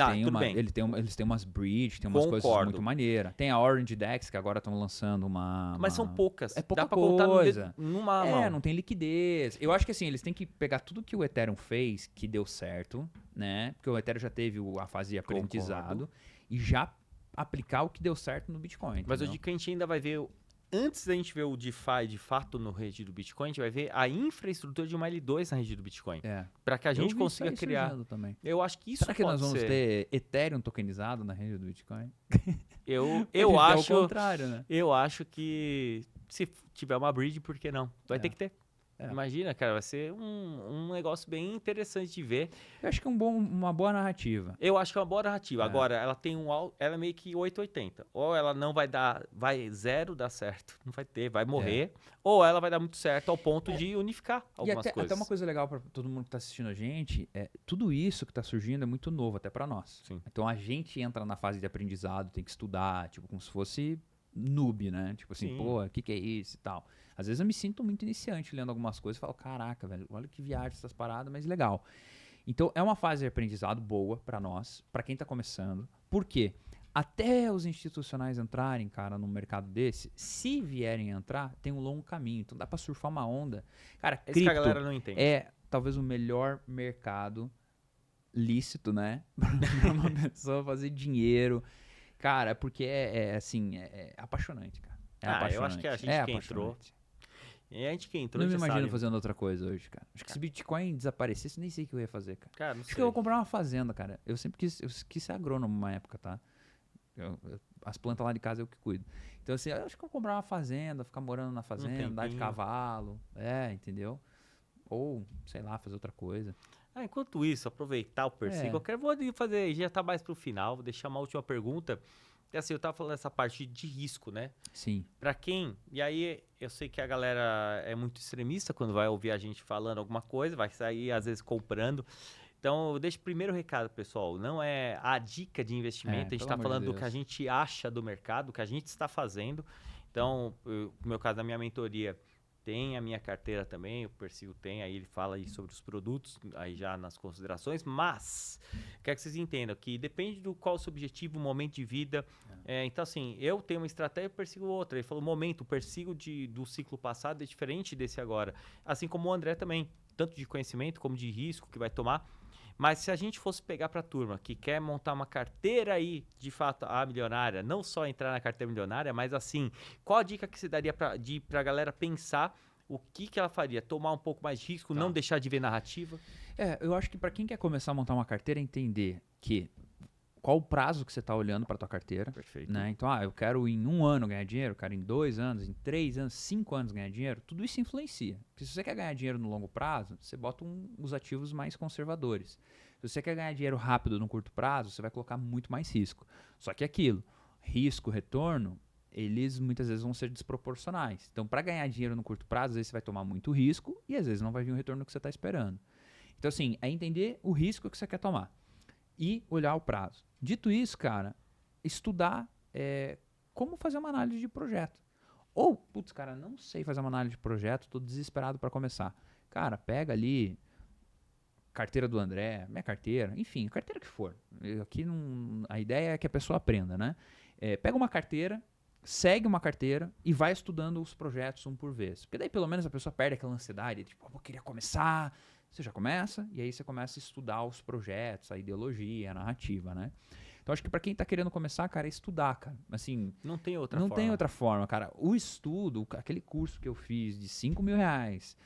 têm umas bridge, tem umas coisas muito maneiras. Tem a Orange Dex, que agora estão lançando uma... Mas são poucas. É pouca Dá pra coisa. Contar numa mão. Não tem liquidez. Eu acho que assim, eles têm que pegar tudo que o Ethereum fez, que deu certo, né? Porque o Ethereum já teve a fase de aprendizado, e já aplicar o que deu certo no Bitcoin. Mas eu digo que a gente ainda vai ver... Antes da gente ver o DeFi de fato na rede do Bitcoin, a gente vai ver a infraestrutura de uma L2 na rede do Bitcoin. Para que a gente consiga criar. Também. Eu acho que isso Será que nós vamos ter Ethereum tokenizado na rede do Bitcoin? Eu acho. É o contrário, né? Eu acho que se tiver uma bridge, por que não? Vai ter que ter. Imagina, cara, vai ser um negócio bem interessante de ver. Eu acho que é uma boa narrativa. Eu acho que é uma boa narrativa. Agora, ela tem ela é meio que 880. Ou ela não vai dar, vai zero dar certo, não vai ter, vai morrer. Ou ela vai dar muito certo ao ponto de unificar algumas coisas. Até uma coisa legal para todo mundo que está assistindo a gente, tudo isso que está surgindo é muito novo até para nós. Sim. Então a gente entra na fase de aprendizado, tem que estudar, tipo, como se fosse noob, né? Tipo assim, o que é isso e tal. Às vezes eu me sinto muito iniciante lendo algumas coisas e falo, caraca, velho, olha que viagem essas paradas, mas legal. Então é uma fase de aprendizado boa pra nós, pra quem tá começando. Por quê? Até os institucionais entrarem, cara, num mercado desse, se vierem entrar, tem um longo caminho. Então dá pra surfar uma onda. Cara, cripto que a galera não entende. É talvez o melhor mercado lícito, né? Pra uma pessoa fazer dinheiro. Cara, porque é apaixonante, cara. Apaixonante. Eu acho que a gente que entrou... E a gente que entrou não me imagino sabe. fazendo outra coisa hoje, cara. Acho que se Bitcoin desaparecesse, nem sei o que eu ia fazer, cara. Não acho que eu vou comprar uma fazenda, cara. Eu sempre quis ser agrônomo numa época, tá? As plantas lá de casa eu que cuido. Então, assim, eu acho que eu vou comprar uma fazenda, ficar morando na fazenda, andar de cavalo. Entendeu? Ou, sei lá, fazer outra coisa. Enquanto isso, aproveitar o persigo. Vou fazer, já tá mais pro final, vou deixar uma última pergunta. Assim, eu tava falando dessa parte de risco, né? Sim. Pra quem... E aí, eu sei que a galera é muito extremista quando vai ouvir a gente falando alguma coisa, vai sair, às vezes, comprando. Então, eu deixo o primeiro recado, pessoal. Não é a dica de investimento. A gente tá falando do que a gente acha do mercado, do que a gente está fazendo. Então, no meu caso, na minha mentoria, tem a minha carteira também, o Persigo tem, aí ele fala aí sobre os produtos, aí já nas considerações, mas quero que vocês entendam que depende do qual o seu objetivo, o momento de vida. Então, assim, eu tenho uma estratégia, eu persigo outra. Ele falou, momento, o persigo do ciclo passado é diferente desse agora. Assim como o André também, tanto de conhecimento como de risco que vai tomar. Mas se a gente fosse pegar para a turma que quer montar uma carteira aí, de fato, a milionária, não só entrar na carteira milionária, mas assim, qual a dica que você daria para a galera pensar o que ela faria? Tomar um pouco mais de risco, não deixar de ver narrativa? Eu acho que para quem quer começar a montar uma carteira, entender que qual o prazo que você está olhando para tua carteira. Perfeito. Né? Então, eu quero em 1 ano ganhar dinheiro, eu quero em 2 anos, em 3 anos, 5 anos ganhar dinheiro. Tudo isso influencia. Porque se você quer ganhar dinheiro no longo prazo, você bota os ativos mais conservadores. Se você quer ganhar dinheiro rápido no curto prazo, você vai colocar muito mais risco. Só que aquilo, risco, retorno, eles muitas vezes vão ser desproporcionais. Então, para ganhar dinheiro no curto prazo, às vezes você vai tomar muito risco e às vezes não vai vir o retorno que você está esperando. Então, assim, é entender o risco que você quer tomar e olhar o prazo. Dito isso, cara, estudar como fazer uma análise de projeto. Ou, putz, cara, não sei fazer uma análise de projeto, tô desesperado para começar. Cara, pega ali carteira do André, minha carteira, enfim, carteira que for. Aqui a ideia é que a pessoa aprenda, né? Pega uma carteira, segue uma carteira e vai estudando os projetos um por vez. Porque daí pelo menos a pessoa perde aquela ansiedade, tipo, eu queria começar. Você já começa e aí você começa a estudar os projetos, a ideologia, a narrativa, né? Então acho que para quem tá querendo começar, cara, é estudar, cara. Assim, não tem outra forma. Não tem outra forma, cara. O estudo, aquele curso que eu fiz de R$5.000,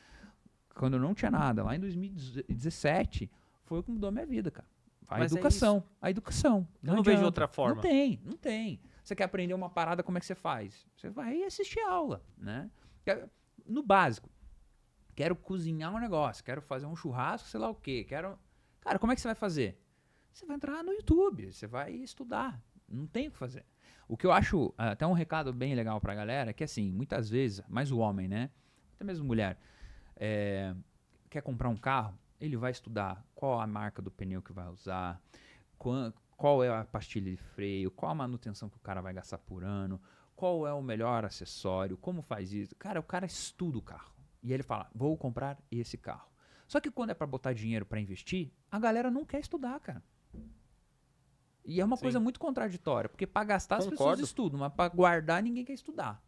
quando eu não tinha nada, lá em 2017, foi o que mudou a minha vida, cara. A educação. Eu não vejo outra forma. Não tem. Você quer aprender uma parada, como é que você faz? Você vai assistir aula, né? No básico. Quero cozinhar um negócio, quero fazer um churrasco, sei lá o quê. Cara, como é que você vai fazer? Você vai entrar no YouTube, você vai estudar. Não tem o que fazer. O que eu acho, até um recado bem legal pra galera, é que assim, muitas vezes, mais o homem, né? Até mesmo mulher, quer comprar um carro, ele vai estudar qual a marca do pneu que vai usar, qual é a pastilha de freio, qual a manutenção que o cara vai gastar por ano, qual é o melhor acessório, como faz isso. Cara, o cara estuda o carro. E ele fala, vou comprar esse carro. Só que quando é pra botar dinheiro pra investir, a galera não quer estudar, cara. E é uma coisa muito contraditória, porque pra gastar as pessoas estudam, mas pra guardar ninguém quer estudar.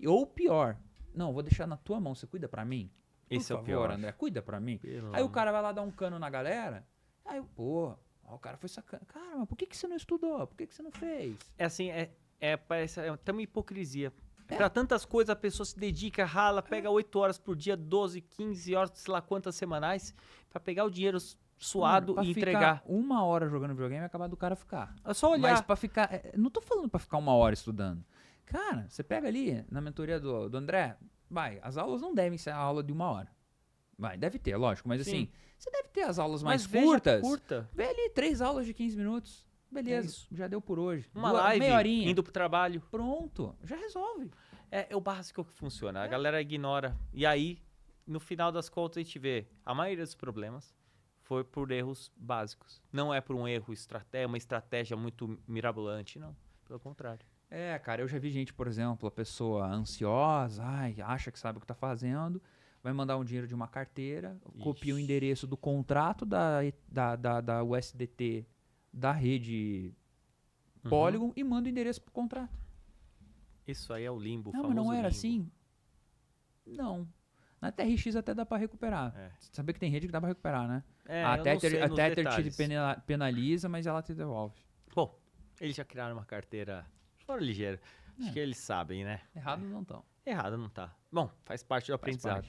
Ou pior, não, vou deixar na tua mão, você cuida pra mim? Esse é o pior, André, cuida pra mim. Aí o cara vai lá dar um cano na galera, aí, o cara foi sacana. Cara, mas por que você não estudou? Por que você não fez? É assim, parece até uma hipocrisia. Pra tantas coisas a pessoa se dedica, rala, pega 8 horas por dia, 12, 15 horas, sei lá quantas semanais, pra pegar o dinheiro suado e entregar. Ficar 1 hora jogando videogame e acabar do cara ficar. É só olhar. Mas pra ficar... não tô falando pra ficar 1 hora estudando. Cara, você pega ali, na mentoria do André, as aulas não devem ser a aula de 1 hora. Deve ter, lógico, mas assim, você deve ter as aulas mais curtas. Vê ali 3 aulas de 15 minutos. Beleza, já deu por hoje. Uma live, meia horinha. Indo pro trabalho. Pronto, já resolve. É o básico que funciona. A galera ignora. E aí, no final das contas, a gente vê a maioria dos problemas foi por erros básicos. Não é por um erro, uma estratégia muito mirabolante, não. Pelo contrário. Cara, eu já vi gente, por exemplo, a pessoa ansiosa, acha que sabe o que tá fazendo, vai mandar um dinheiro de uma carteira, copia o endereço do contrato da USDT da rede Polygon e manda o endereço pro contrato. Isso aí é o limbo, Não, mas não era assim? Não. Na TRX até dá pra recuperar. Você sabia que tem rede que dá pra recuperar, né? A Tether te penaliza, mas ela te devolve. Bom, eles já criaram uma carteira fora ligeira. Acho que eles sabem, né? Errado não estão. Errado não tá. Bom, faz parte do aprendizado.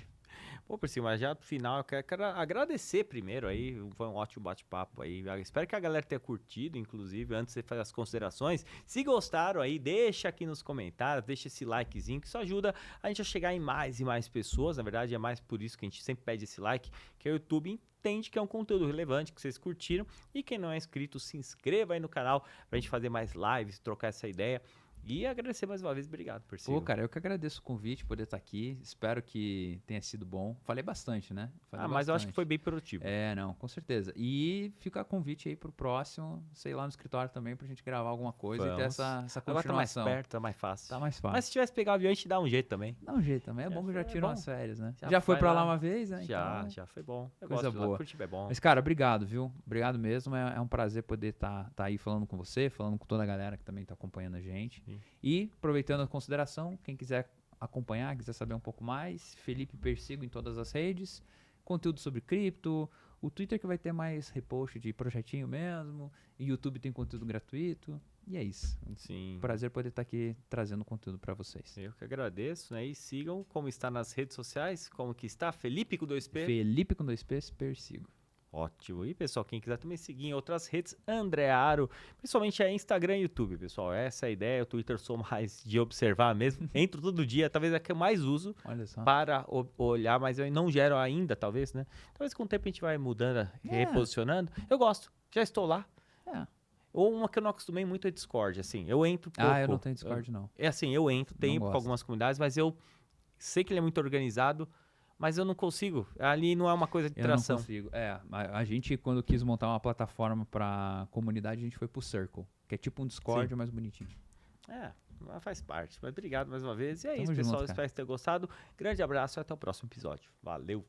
Pô, Persigo, mas já pro final eu quero agradecer primeiro aí, foi um ótimo bate-papo aí. Eu espero que a galera tenha curtido, inclusive, antes de você fazer as considerações. Se gostaram aí, deixa aqui nos comentários, deixa esse likezinho, que isso ajuda a gente a chegar em mais e mais pessoas. Na verdade, é mais por isso que a gente sempre pede esse like, que o YouTube entende que é um conteúdo relevante, que vocês curtiram. E quem não é inscrito, se inscreva aí no canal pra gente fazer mais lives, trocar essa ideia. E agradecer mais uma vez, obrigado, Persigo. Pô, cara, eu que agradeço o convite, poder estar aqui. Espero que tenha sido bom. Falei bastante, né? Falei Mas eu acho que bastante. foi bem produtivo. Não, com certeza. E fica a convite aí pro próximo, sei lá, no escritório também, pra gente gravar alguma coisa e ter Vamos. essa Agora tá mais continuação. perto, tá mais fácil. Tá mais fácil. Mas se tivesse que pegar o avião, a gente dá um jeito também. Dá um jeito também. É bom que eu já é tiro bom. umas férias, né? Já Já foi vai pra lá. lá uma vez, né? Já, Então, já foi bom. Eu coisa gosto de lá, boa. Curitiba é bom. Mas, cara, obrigado, viu? Obrigado mesmo. É um prazer poder estar aí falando com você, falando com toda a galera que também tá acompanhando a gente. Sim. E, aproveitando a consideração, quem quiser acompanhar, quiser saber um pouco mais, Felipe Persigo em todas as redes, conteúdo sobre cripto, o Twitter que vai ter mais repost de projetinho mesmo, e YouTube tem conteúdo gratuito, e é isso. Sim. Prazer poder estar aqui trazendo conteúdo para vocês. Eu que agradeço, né? E sigam como está nas redes sociais, como que está, Felipe com 2P. Felipe com 2Ps, Persigo. Ótimo. E, pessoal, quem quiser também seguir em outras redes, André Aro, principalmente é Instagram e YouTube, pessoal. Essa é a ideia. O Twitter sou mais de observar mesmo. Entro todo dia, talvez é que eu mais uso Olha só. para olhar, mas eu não gero ainda, talvez, né? Talvez com o tempo a gente vai mudando, reposicionando. Eu gosto, já estou lá. É. Ou uma que eu não acostumei muito é Discord, assim. Eu entro pouco. Eu não tenho Discord, não. É assim, eu entro, tenho com gosto. algumas comunidades, mas eu sei que ele é muito organizado, mas eu não consigo. Ali não é uma coisa de Eu não tração. consigo. A gente, quando quis montar uma plataforma para comunidade, a gente foi pro Circle, que é tipo um Discord, Sim. mais bonitinho. Mas faz parte. Mas obrigado mais uma vez. E é Tamo isso, junto, pessoal. cara. Espero que tenham gostado. Grande abraço e até o próximo episódio. Valeu!